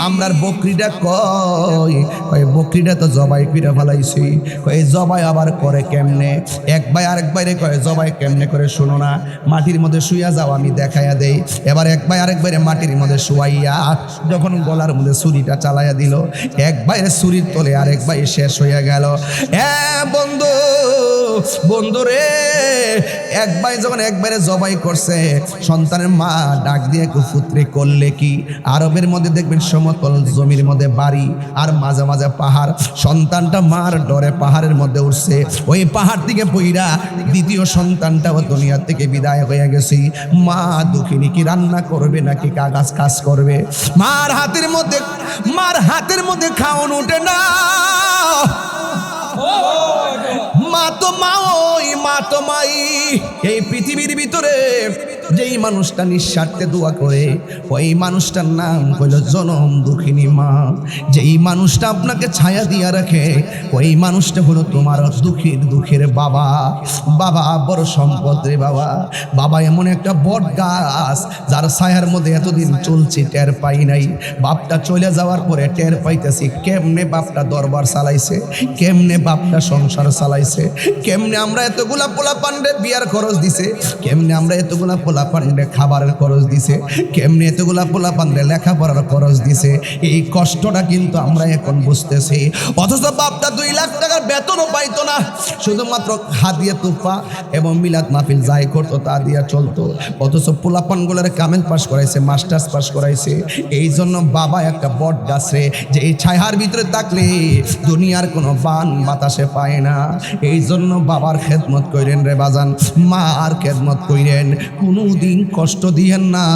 আমরার বকরিটা কই? কই বকরিটা তো জবাই করে ফেলাইছি। কই জবাই আবার করে কেমনে? এক ভাই আরেক ভাইরে কয়, জবাই কেমনে করে শোনো না, মাটির মধ্যে শুইয়া যাও, আমি দেখাইয়া দেই। এবার এক ভাই আরেক ভাইরে মাটির মধ্যে শুয়াইয়া যখন গলার মধ্যে ছুরিটা চালাইয়া দিল, এক ভাইয়ের ছুরির তলে আরেক ভাই শেষ হইয়া গেল। বন্ধু, বন্ধু রে, এক ভাই যখন একবারে জবাই করছে, সন্তানের মা ডাক দিয়ে কুপুত্রে করলে কি? আরবের মধ্যে দেখবেন সমতল জমির মধ্যে বাড়ি আর মাঝে মাঝে পাহাড়। সন্তানটা মার ডরে পাহাড়ের মধ্যে উঠছে, ওই পাহাড় থেকে পইরা দ্বিতীয় সন্তানটাও দুনিয়া থেকে বিদায় হয়ে গেছে। মা দুঃখিনী, কি রান্না করবে নাকি কাজ কাজ করবে? মার হাতের মধ্যে খাওন উঠে না। মা তো মা, ওই মা তো মাই। এই পৃথিবীর ভিতরে যেই মানুষটা নিঃস্বার্থে দোয়া করে ওই মানুষটার নাম হইল জনম দুঃখিনী মা। যেই মানুষটা আপনাকে ছায়া দিয়া রাখে ওই মানুষটা হলো তোমার দুঃখের বাবা। বাবা বড় সম্পদ রে বাবা। বাবা এমন একটা বট গাছ যার ছায়ার মধ্যে এতদিন চলছে টের পাই নাই। বাপটা চলে যাওয়ার পরে টের পাইতেছি কেমনে বাপটা দরবার চালাইছে, কেমনে বাপটা সংসার চালাইছে, কেমনে আমরা এতগুলা পোলা পান্ডে বিয়ার খরচ দিছে, কেমনে আমরা এতগুলা পোলা পান্ডে খাবারের খরচ দিছে, কেমনে এতগুলা পোলা পান্ডে লেখাপড়ার খরচ দিছে। এই কষ্টটা কিন্তু আমরা এখন বুঝতেছি। অথচ বাপটা 2 লাখ টাকার বেতনও পাইতো না, শুধুমাত্র হাদিয়া তুফা এবং মিলাদ মাহফিল যাই করতো তা দিয়া চলতো। অথচ পোলাপানগুলোর কামেল পাস করাইছে, মাস্টার্স পাস করাইছে। এই জন্য বাবা একটা বট গাছে যে এই ছায়ার ভিতরে থাকলে দুনিয়ার কোনো বান বাতাসে পায় না। এই জন্য বাবার খেদমত কইরেন রে বাজান, মার খেদমত কইরেন, কোনোদিন কষ্ট দিয়েন না,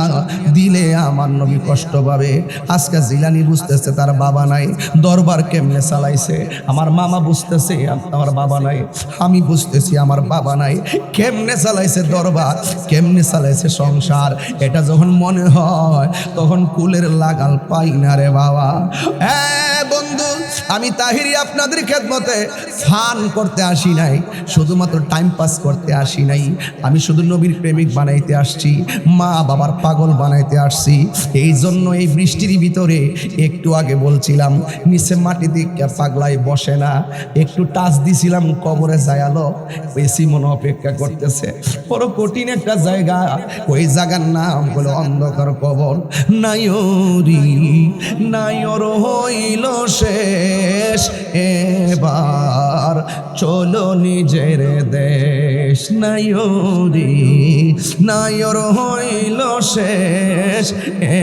দিলে আমার নবী কষ্ট পাবে। আজকে জিলানি বুঝতেছে তার বাবা নাই, দরবার কেমনে চালাইছে। আমার মামা বুঝতেছে আমার বাবা নাই, আমি বুঝতেছি আমার বাবা নাই। কেমনে চালাইছে দরবার, কেমনে চালাইছে সংসার, এটা যখন মনে হয় তখন কুলের লাগাল পাই না রে বাবা। হ্যাঁ বন্ধু, আমি তাহিরি আপনাদের খেদমতে ফান করতে আসি নাই, শুধুমাত্র টাইম পাস করতে আসি নাই। আমি শুধু নবীর প্রেমিক বানাইতে আসছি, মা বাবার পাগল বানাইতে আসছি। এই জন্য এই বৃষ্টির ভিতরে একটু আগে বলছিলাম নিচে মাটি দিকে পাগলাই বসে না, একটু টাচ দিছিলাম কবরে যায়ালো, বেশি মনে অপেক্ষা করতেছে। বড় কঠিন একটা জায়গা, ওই জায়গার নাম হলো অন্ধকার কবর। নাইরি নাইর হইল শেষ, এবার চলো নিজের দেশ। নাইরি নাইর হইল শেষ,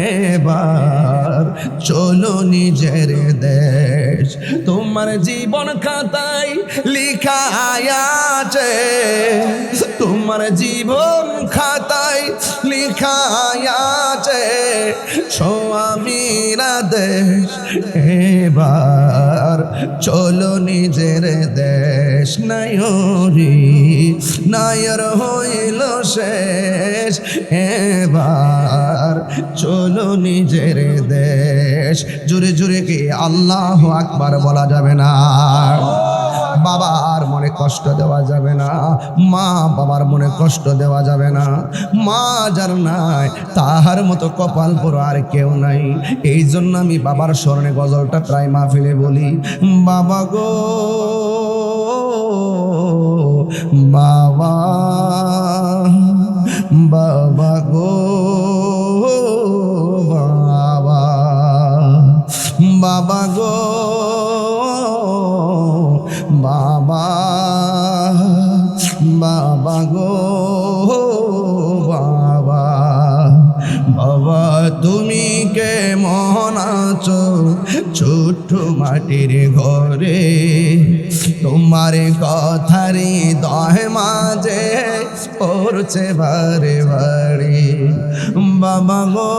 এবার চলো নিজের দেশ। তোমার জীবন খাতায় লিখা আছে, তোমার জীবন খাতায় লিখা আছে স্বামীরা দেশ। এবার চলো নিজের দেশ। নাইরি নাইর হইল শেষ, এবার চলো নিজের দেশ। জোরে জোরে কি আল্লাহু আকবার বলা যাবে না? বাবার মনে কষ্ট দেওয়া যাবে না, মা বাবার মনে কষ্ট দেওয়া যাবে না। মা যার নাই তাহার মতো কপাল পুরো আর কেউ নাই। এই জন্য আমি বাবার স্মরণে গজলটা প্রায় মাহফিলে বলি, বাবা গো বাবা, বাবা গো বাবা, বাবা গো বাবা, বাবা গো বাবা। বাবা তুমি কেমন আছো ছোট্ট মাটির ঘরে, তোমার কথারে দহে মাঝে পড়ছে বারে বারে। বাবা গো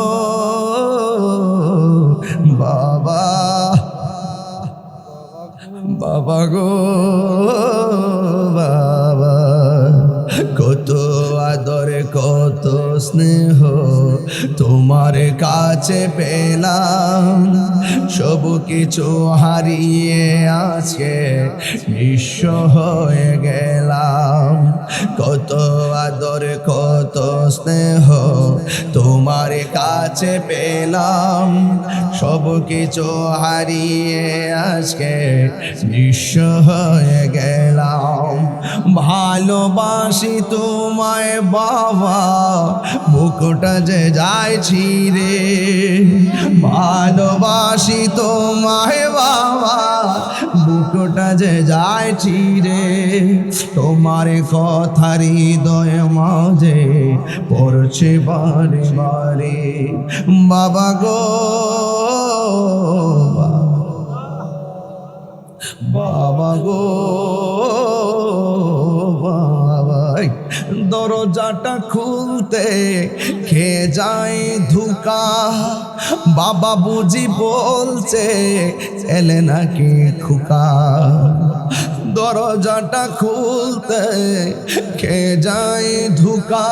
বাবা, বাবা গো বাবা। কত আদর কত স্নেহ তোমার কাছে পেলাম, সব কিছু হারিয়ে আজকে নিঃস্ব হয়ে গেলাম। কত আদর কত স্নেহ তোমার কাছে পেলাম, সব কিছু হারিয়ে আজকে নিঃস্ব হয়ে গেলাম। ভালোবাসি তোমায় বাবা, বুকটা যে যায় ছিঁড়ে। ভালোবাসি তোমায় বাবা, বুকটা যে যায় ছিঁড়ে। তোমার কথা হৃদয় মাঝে পড়ছে বারে বারে। বাবা গো বাবা গো বাবা। দরজাটা খুলতে খেয়ে যায় ধোঁকা, বাবা বুঝি বলছে এলে নাকি খোকা, দরজাটা খুলতে কে যায় ধোকা।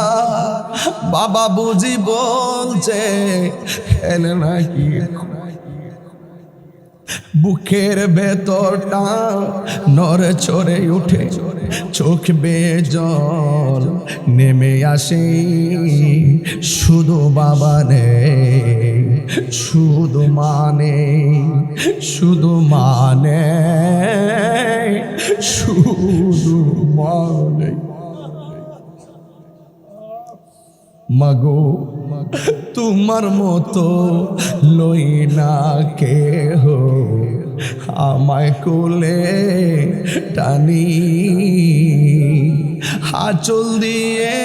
বাবা বুঝি বলছে এলে নাকি খোকা। বুকের ভেতরটা নড়ে চড়ে উঠে, চোখ বেয়ে জল নেমে আসে। শুধু বাবা নেই, শুধু মানে, শুধু মানে, শুধু মানে। মাগো তোমার মতো লই না কেহ, আমায় কোলে টানি। আঁচল দিয়ে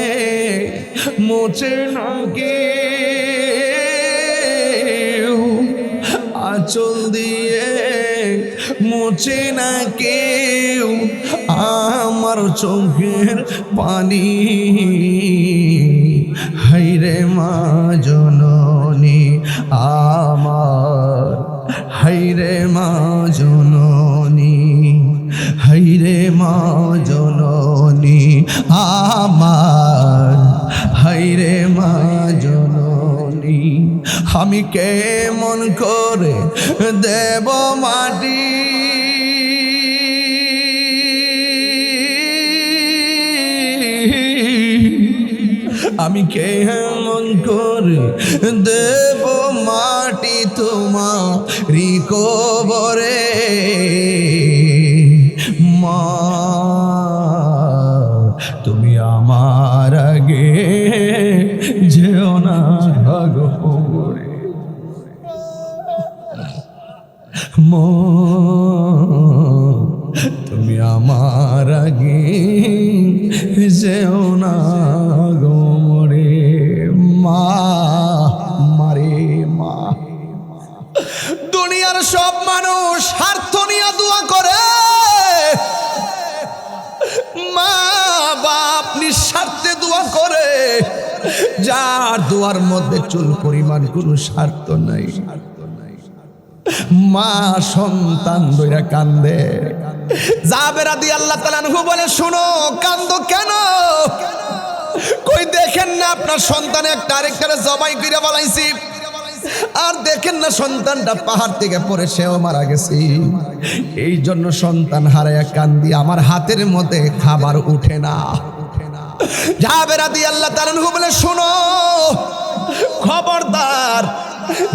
মোছে না কেউ, আঁচল দিয়ে মোছে না কেউ আমার চোখের পানি। হায়রে মা জননী আমার, হায়রে মা জননী, হায়রে মা জননী আমার, হায়রে মা জননী। আমি কেমন করে দেব মাটি, আমি কেমন করে দেব মাটি তোমারি কবরে। মা তুমি আমার আগে যেও না কবরে। মা তুমি আমার আগে যেও না গোমরে। মা মারে মা। দুনিয়ার সব মানুষ স্বার্থ নিয়ে দোয়া করে, মা বাপ নিঃস্বার্থে দোয়া করে, যার দোয়ার মধ্যে চুল পরিমাণ কোনো স্বার্থ নাই। মা সন্তান দইরা কান্দে। জাবের রাদিয়াল্লাহু তাআলা আনহু বলে, শোনো কান্দো কেন? কই দেখেন না আপনার সন্তান একটা আরেকটারে জবাই করে বলাইছি, আর দেখেন না সন্তানটা পাহাড় থেকে পড়ে সেও মারা গেছে। এই জন্য সন্তান হারায়া কান্দি, আমার হাতের মধ্যে খাবার উঠে না। জাবের রাদিয়াল্লাহু তাআলা আনহু বলে, শোনো খবরদার,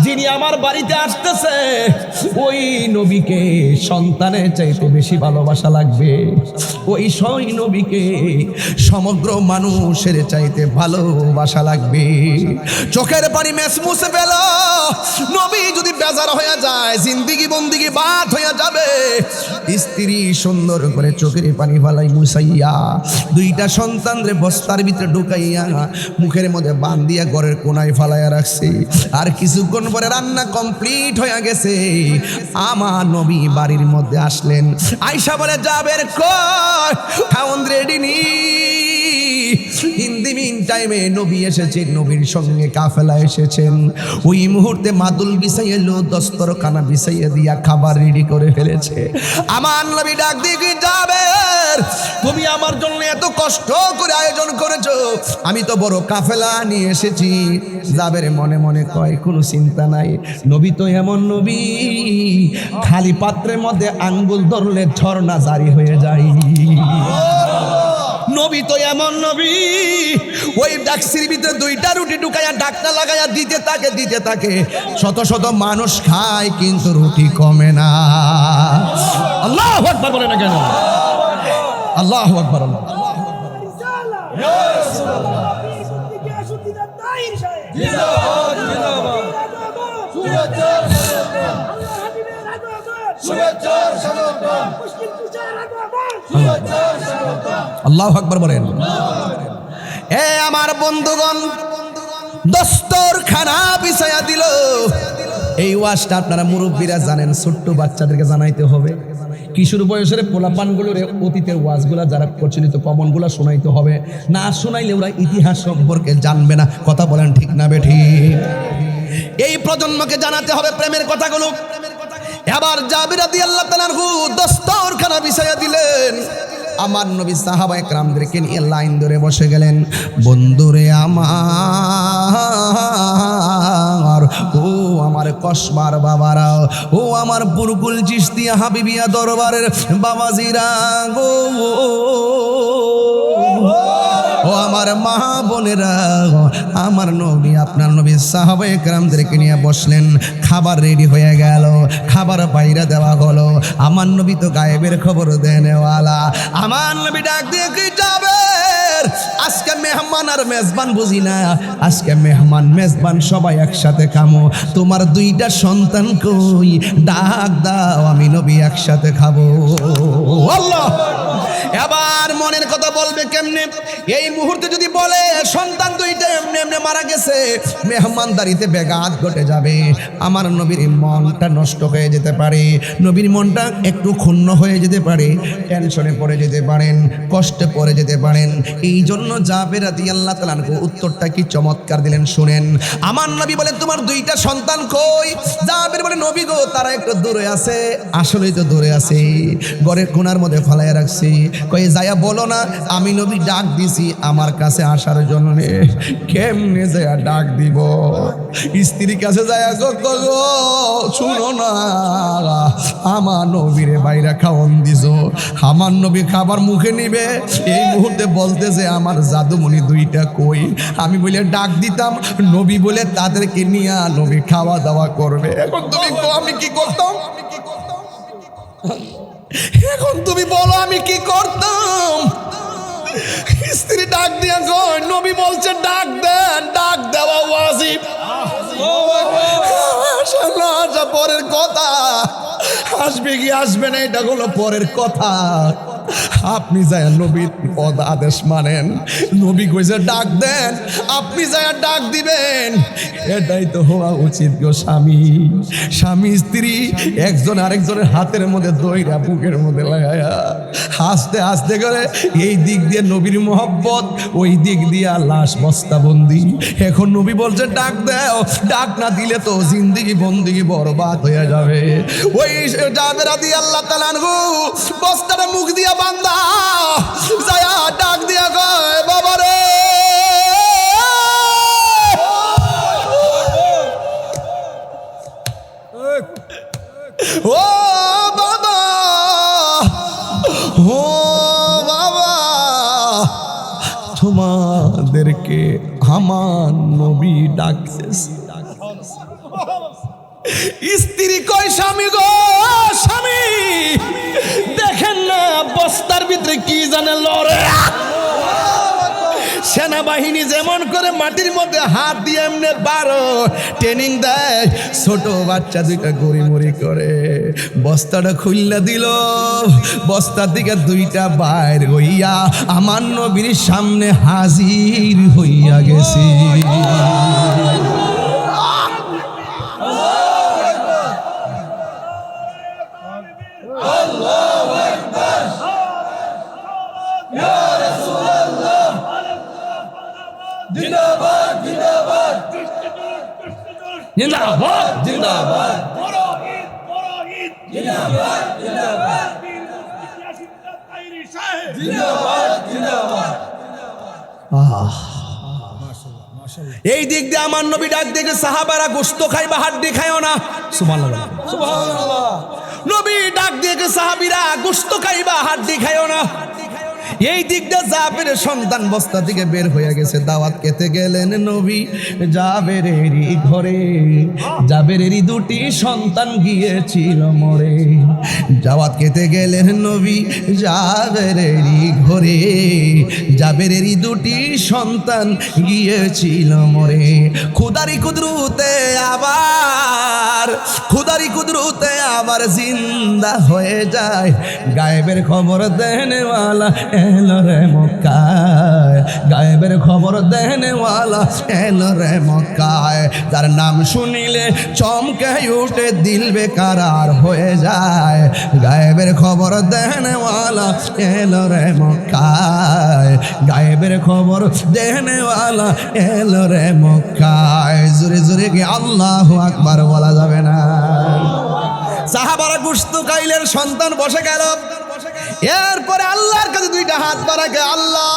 যিনি আমার বাড়িতে আসতেছে ওই নবীকে সন্তানের চাইতে বেশি ভালোবাসা লাগবে। ওই সেই নবীকে সমগ্র মানুষের চাইতে ভালোবাসা লাগবে। চোখের পানি মেস মুছে পেল। নবী যদি বেজার হয়ে যায়, জিন্দিগি বন্দিগি বাদ হয়ে যাবে। স্ত্রী সুন্দর করে চোখের পানি ফালাই মুছাইয়া দুইটা সন্তানরে বস্তার ভিতরে ঢুকাইয়া মুখের মধ্যে বান্ধিয়া ঘরের কোনায় ফালাইয়া রাখছে। আর কিছুক্ষণ পরে রান্না কমপ্লিট হয়ে গেছে। আমার নবী বাড়ির মধ্যে আসলেন। আয়েশা বলে, জাবের কই খাওন রেডি নি? ইন দি মিন টাইমে নবী এসেছেন, নবীর সঙ্গে কাফেলা এসেছেন। ওই মুহূর্তে মাদুল বিছাইয়া লো দস্তরখানা বিছাইয়া দিয়া খাবার রেডি করে ফেলেছে। আমার নবী ডাক দিয়ে, জাবের তুমি আমার জন্য এত কষ্ট করে আয়োজন করেছো, আমি তো বড় কাফেলা নিয়ে এসেছি। জাবের মনে মনে কয়, কোনো চিন্তা নাই, নবী তো এমন নবী, খালি পাত্রের মধ্যে আঙ্গুল ধরলে ঝর্ণা জারি হয়ে যায়। নবী তো এমন নবী, ওই ডাকসির ভিতরে দুইটা রুটি ঢুকাইয়া ডাকনা লাগাইয়া দিতে থাকে। শত শত মানুষ খায় কিন্তু রুটি কমে না। আল্লাহু আকবার বলে না কেন? আল্লাহু আকবার। আল্লাহু আকবার বলেন। এ আমার বন্ধুগণ, দস্তরখানা বিছায়া দিল। এই ওয়াজটা আপনারা মুরব্বীরা জানেন, ছোট্ট বাচ্চাদেরকে জানাইতে হবে। কিশোর বয়সের পোলাপানগুলোর অতীতের ওয়াজগুলা যারা প্রচলিত কমনগুলা শোনাইতে হবে। না শোনাইলে ওরা ইতিহাস সম্পর্কে জানবে না। কথা বলেন ঠিক না বেঠিক? এই প্রজন্মকে জানাতে হবে প্রেমের কথাগুলো। এবার জাবির রাদিয়াল্লাহু তাআলা আনহু দস্তরখানা বিছাইয়া দিলেন, আমার নবী সাহাবায়ে কেরামদেরকে নিয়ে লাইন ধরে বসে গেলেন। বন্ধুরে আমার, ও আমার কসবার বাবারা, ও আমার বুরকুল চিশতিয়া হাবিবিয়া দরবারের বাবাজিরা গো, ও আমার মা বোনেরা, আমার নবী আপনার নবী সাহাবায়ে কেরামদেরকে নিয়ে বসলেন। খাবার রেডি হয়ে গেল, খাবার বাইরে দেওয়া হলো। আমার নবী তো গায়েবের খবর দেনেওয়ালা। আমার নবী ডাক দিয়ে কি যাবে, আজকে মেহমান আর মেজবান বুঝি না, আজকে মেহমান মেজবান সবাই একসাথে খামো। তোমার দুইটা সন্তান কই, ডাক দাও, আমি নবী একসাথে খাবো। আল্লাহ, এবার মনের কথা বলবে কেমনে? এই মুহূর্তে যদি বলে সন্তান দুইটা এমনি এমনি মারা গেছে, মেহমানদারিতে ব্যাঘাত ঘটে যাবে। আমার নবীর মনটা নষ্ট হয়ে যেতে পারে, নবীর মনটা একটু ক্ষুণ্ণ হয়ে যেতে পারে, টেনশনে পড়ে যেতে পারেন, কষ্টে পড়ে যেতে পারেন। এই জন্য জাবের রাদিয়াল্লাহু তাআলা আনহু উত্তরটা কি চমৎকার দিলেন শুনেন। আমার নবী বলে তোমার দুইটা সন্তান কই? জাবের বলে নবী গো, তারা একটু দূরে আছে। আসলেই তো দূরে আছে, ঘরের কোণার মধ্যে ফলাইয়া রাখছি। কই যায়া বলো না আমি নবী ডাক দিছি আমার কাছে আসার জন্য। কেমনে যায়া ডাক দিব? স্ত্রীর কাছে যায়া গো শুনো না, আমার নবীরে বাইরে খাওয়ান দিছ, আমার নবী খাবার মুখে নিবে, এই মুহূর্তে বলতেছে আমার জাদুমণি দুইটা কই? আমি বলে ডাক দিতাম, নবী বলে তাদেরকে নিয়ে নবী খাওয়া দাওয়া করবে। এখন তুমি আমি কি করতাম? এখন তুমি বলো আমি কি করতাম? স্ত্রী ডাক দিয়া কই নবী বলছে ডাক দেন, ডাক দেওয়া ওয়াজিব। পরের কথা, আসবে কি আসবে না এটা হলো পরের কথা। আপনি যায় নবীর পদ আদেশ মানেন, নবী কইছে ডাক দেন, আপনি যায় ডাক দিবেন। এটাই তো হওয়া উচিত গো স্বামী। স্বামী স্ত্রী একজন আরেকজনের হাতের মধ্যে দইরা বুকের মধ্যে লাগায়া হাসতে হাসতে করে এই দিক দিয়ে নবীর মহব্বত, ওই দিক দিয়ে লাশ বস্তাবন্দি। এখন নবী বলছে ডাক দাও, ডাক না দিলে তো জিন্দেগি বন্দিগি বরবাদ হয়ে যাবে। ওই জাবের রাদিয়াল্লাহু তাআলা আনহু বস্তাটা মুখ দিয়া বান্দা যায়া ডাক দিয়া কয় বাবা রে, ও বাবা, ও বাবা, তোমাদেরকে আমার নবী ডাকতেছে। স্ত্রী কয় স্বামী গো স্বামী, দেখেন না বস্তার ভিতরে কি জানে লড়ে। সেনাবাহিনী যেমন করে মাটির মধ্যে হাত দিয়ে এমনি বারো ট্রেনিং দেয়, ছোট বাচ্চা দুইটা গড়িমড়ি করে বস্তাটা খুললা দিল। বস্তার দিকে দুইটা বাইর হইয়া আমার নবীর সামনে হাজির হইয়া গেছি। জিন্দাবাদ জিন্দাবাদ জিন্দাবাদ জিন্দাবাদ জিন্দাবাদ জিন্দাবাদ জিন্দাবাদ জিন্দাবাদ। এই দিক দিয়ে আমার নবী ডাক দেখে সাহাবারা গোশত খাইবা হাড্ডি খায়ও না। সুবহানাল্লাহ সুবহানাল্লাহ। নবী ডাক দেখে সাহাবীরা গোশত খাইবা হাড্ডি খায়ও না। এই দিক দিয়ে জাবেরের সন্তান বস্তা থেকে বের হয়ে গেছে, দাওয়াত খেতে গেলেন নবী জাবেরেরই ঘরে। জাবেরেরই দুটি সন্তান গিয়েছিল মরে। দাওয়াত খেতে গেলেন নবী জাবেরেরই ঘরে। জাবেরেরই দুটি সন্তান গিয়েছিল মরে। খুদারি কুদরতে আবার, খুদারি কুদরতে আবার জিন্দা হয়ে যায়। গায়েবের খবর দেনেওয়ালা এলো রে মক্কায়, গায়েবের খবর দেনেওয়ালা এলো রে মক্কায়। তার নাম শুনিলে চমকে উঠে দিল বেকারার হয়ে যায়। গায়েবের খবর দেনেওয়ালা এলো রে মক্কায়, গায়েবের খবর দেনেওয়ালা এলো রে মক্কায়। জোরে জোরে কি আল্লাহু আকবার বলা যাবে না? সাহাবারা গোশত খাইলেন, সন্তান বসে গেল। এরপরে আল্লাহর কাছে দুইটা হাত বাড়াকে, আল্লাহ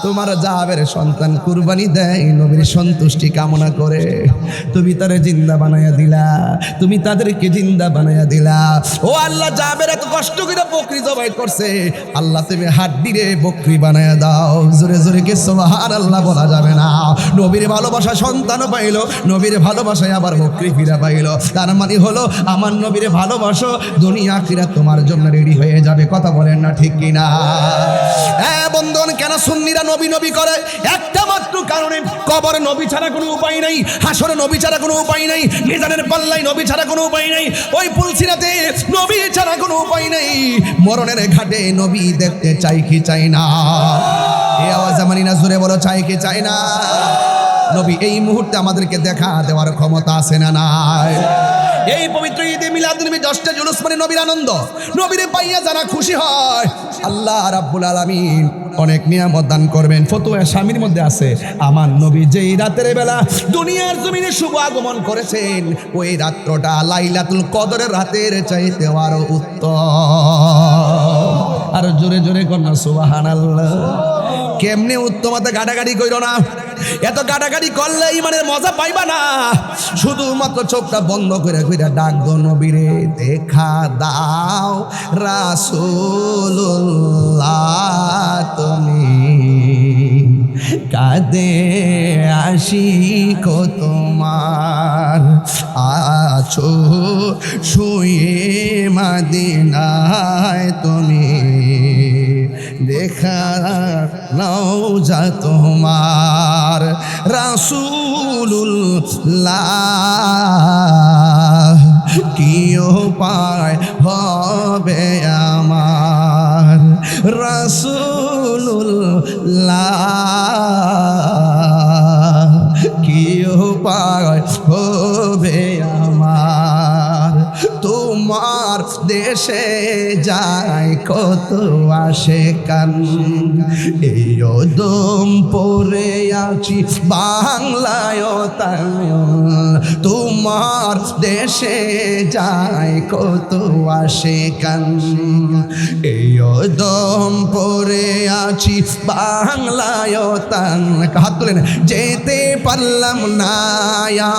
তোমার জাবের সন্তান কুরবানি দেয় নবীর সন্তুষ্টি কামনা করে, তুমি তারে জিন্দা বানায়া দিলা, তুমি তাদেরকে জিন্দা বানায়া দিলা। ও আল্লাহ, জাবের এত কষ্ট করে বকরি জবাই করছে, আল্লাহ তুমি হাড্ডি রে বকরি বানায়া দাও। জোরে জোরে কে সুবহানাল্লাহ বলা যাবে না? নবীর ভালোবাসা সন্তানও পাইলো, নবীর ভালোবাসায় আবার বকরি ফিরা পাইলো। তার মানে হলো আমার নবীর ভালোবাসো, দুনিয়া আখিরাত তোমার জন্য রেডি হয়ে যাবে। কথা বলেন না ঠিক কিনা? হ্যাঁ বন্ধুগণ, কেন সুন্নিরা নবী নবী করে? একটা মাত্র কারণে, কবরে নবী ছাড়া কোনো উপায় নাই, হাসরে নবী ছাড়া কোনো উপায় নাই, মিজানের পাল্লায় নবী ছাড়া কোনো উপায় নাই, ওই পুলসিরাতে নবী ছাড়া কোনো উপায় নাই, মরণের ঘাটে নবী দেখতে চাই কি চাই না? এই আওয়াজ মানি না? জোরে বলো, চাই কি চাই না? নবী এই মুহূর্তে আমাদেরকে দেখা দেওয়ার ক্ষমতা আছে না নাই? এই পবিত্র ঈদে মিলাদুন্নবী 10টা জুলুস মানে নবীর আনন্দ, নবীরে পাইয়া যারা খুশি হয় আল্লাহ রাব্বুল আলামিন অনেক নিয়ামত দান করবেন। ফতোয়া স্বামীর মধ্যে আছে, আমার নবী যেই রাতের বেলা দুনিয়ার জমিনে শুভ আগমন করেছেন, ওই রাত্রটা লাইলাতুল কদরের রাতের চাইতে আরো উত্তম। আর জোরে জোরে কন্যা সুবহানাল্লাহ। কেমনে উত্তমতা? গাড়াগাড়ি কইরো না, এত গাড়াগাড়ি করলে ইমানের মজা পাইবা না। শুধুমাত্র চোখটা বন্ধ করে কইরা ডাক দো, নবীরে দেখা দাও রাসূলুল্লাহ, তুমি কাঁদে আশিক তোমার, আছো শুয়ে মদিনায় তুমি, দেখা নাও যা তোমার রাসূলুল্লাহ, কি উপায় হবে আমার রাসূলুল্লাহ, কি উপায় হবে আমার? তোমার দেশে যায় কত আশেকান, এই দম পরে আছি বাংলায় তাই, তোমার দেশে যায় কত আশেকান, এই দম পরে আছি বাংলায় তাই। হাত তুলেন। যেতে পারলাম না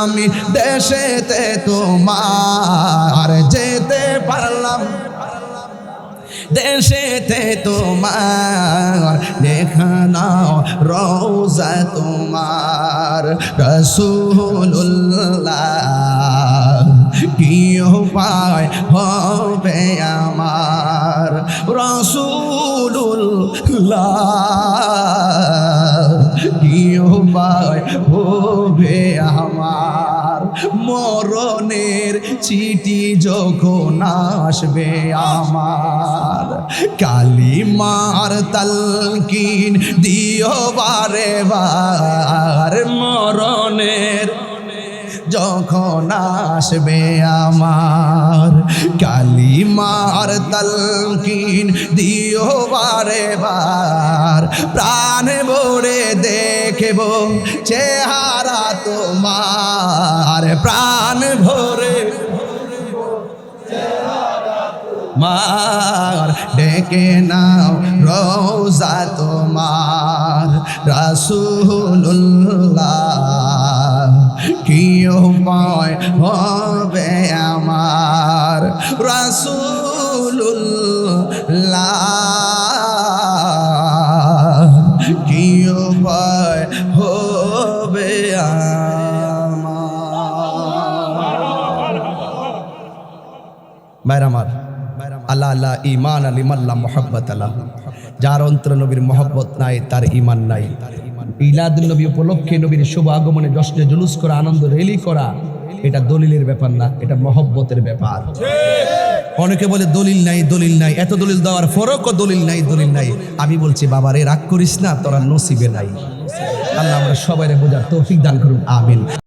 আমি দেশেতে তোমার, যেতে পারলাম দেশেতে তোমার, দেখা নাও রওজা তোমার রাসূলুল্লাহ, কি উপায় হবে আমার রাসূলুল্লাহ, কি উপায় হবে আমার? মরণের চিঠি যখন আসবে আমার, কালিমার তালকিন দিও বারে বার, মরণের যখন আসবে আমার, কালিমার তালকিন দিও বারে বার, প্রাণ ভরে দেখব চেহারা তোমার, প্রাণ ভরে মার, ডেকে নাও রওজা তোমার রাসূলুল্লাহ, কি উপায় হবে আমার রাসূলুল্লাহ, কি উপায় হবে আমার? বাইরামার আল্লাহ আল্লাহ ঈমান আলিমাল্লাহ মুহাব্বত আল্লাহ, যার অন্তরে নবীর মহব্বত নাই তার ঈমান নাই। মিলাদুন নবী উপলক্ষে নবীর শুভ আগমনে জশ্নে জুলুস করা, আনন্দ রেলি করা, এটা দলিলের ব্যাপার না, এটা মহব্বতের ব্যাপার। অনেকে বলে দলিল নাই, দলিল নাই, এত দলিল দেওয়ার ফরকও দলিল নাই, দলিল নাই। আমি বলছি বাবারে রাগ করিস না, তোরা নসিবে নাই। আল্লাহ আমরা সবাই বোঝার তৌফিক দান করুন, আমিন।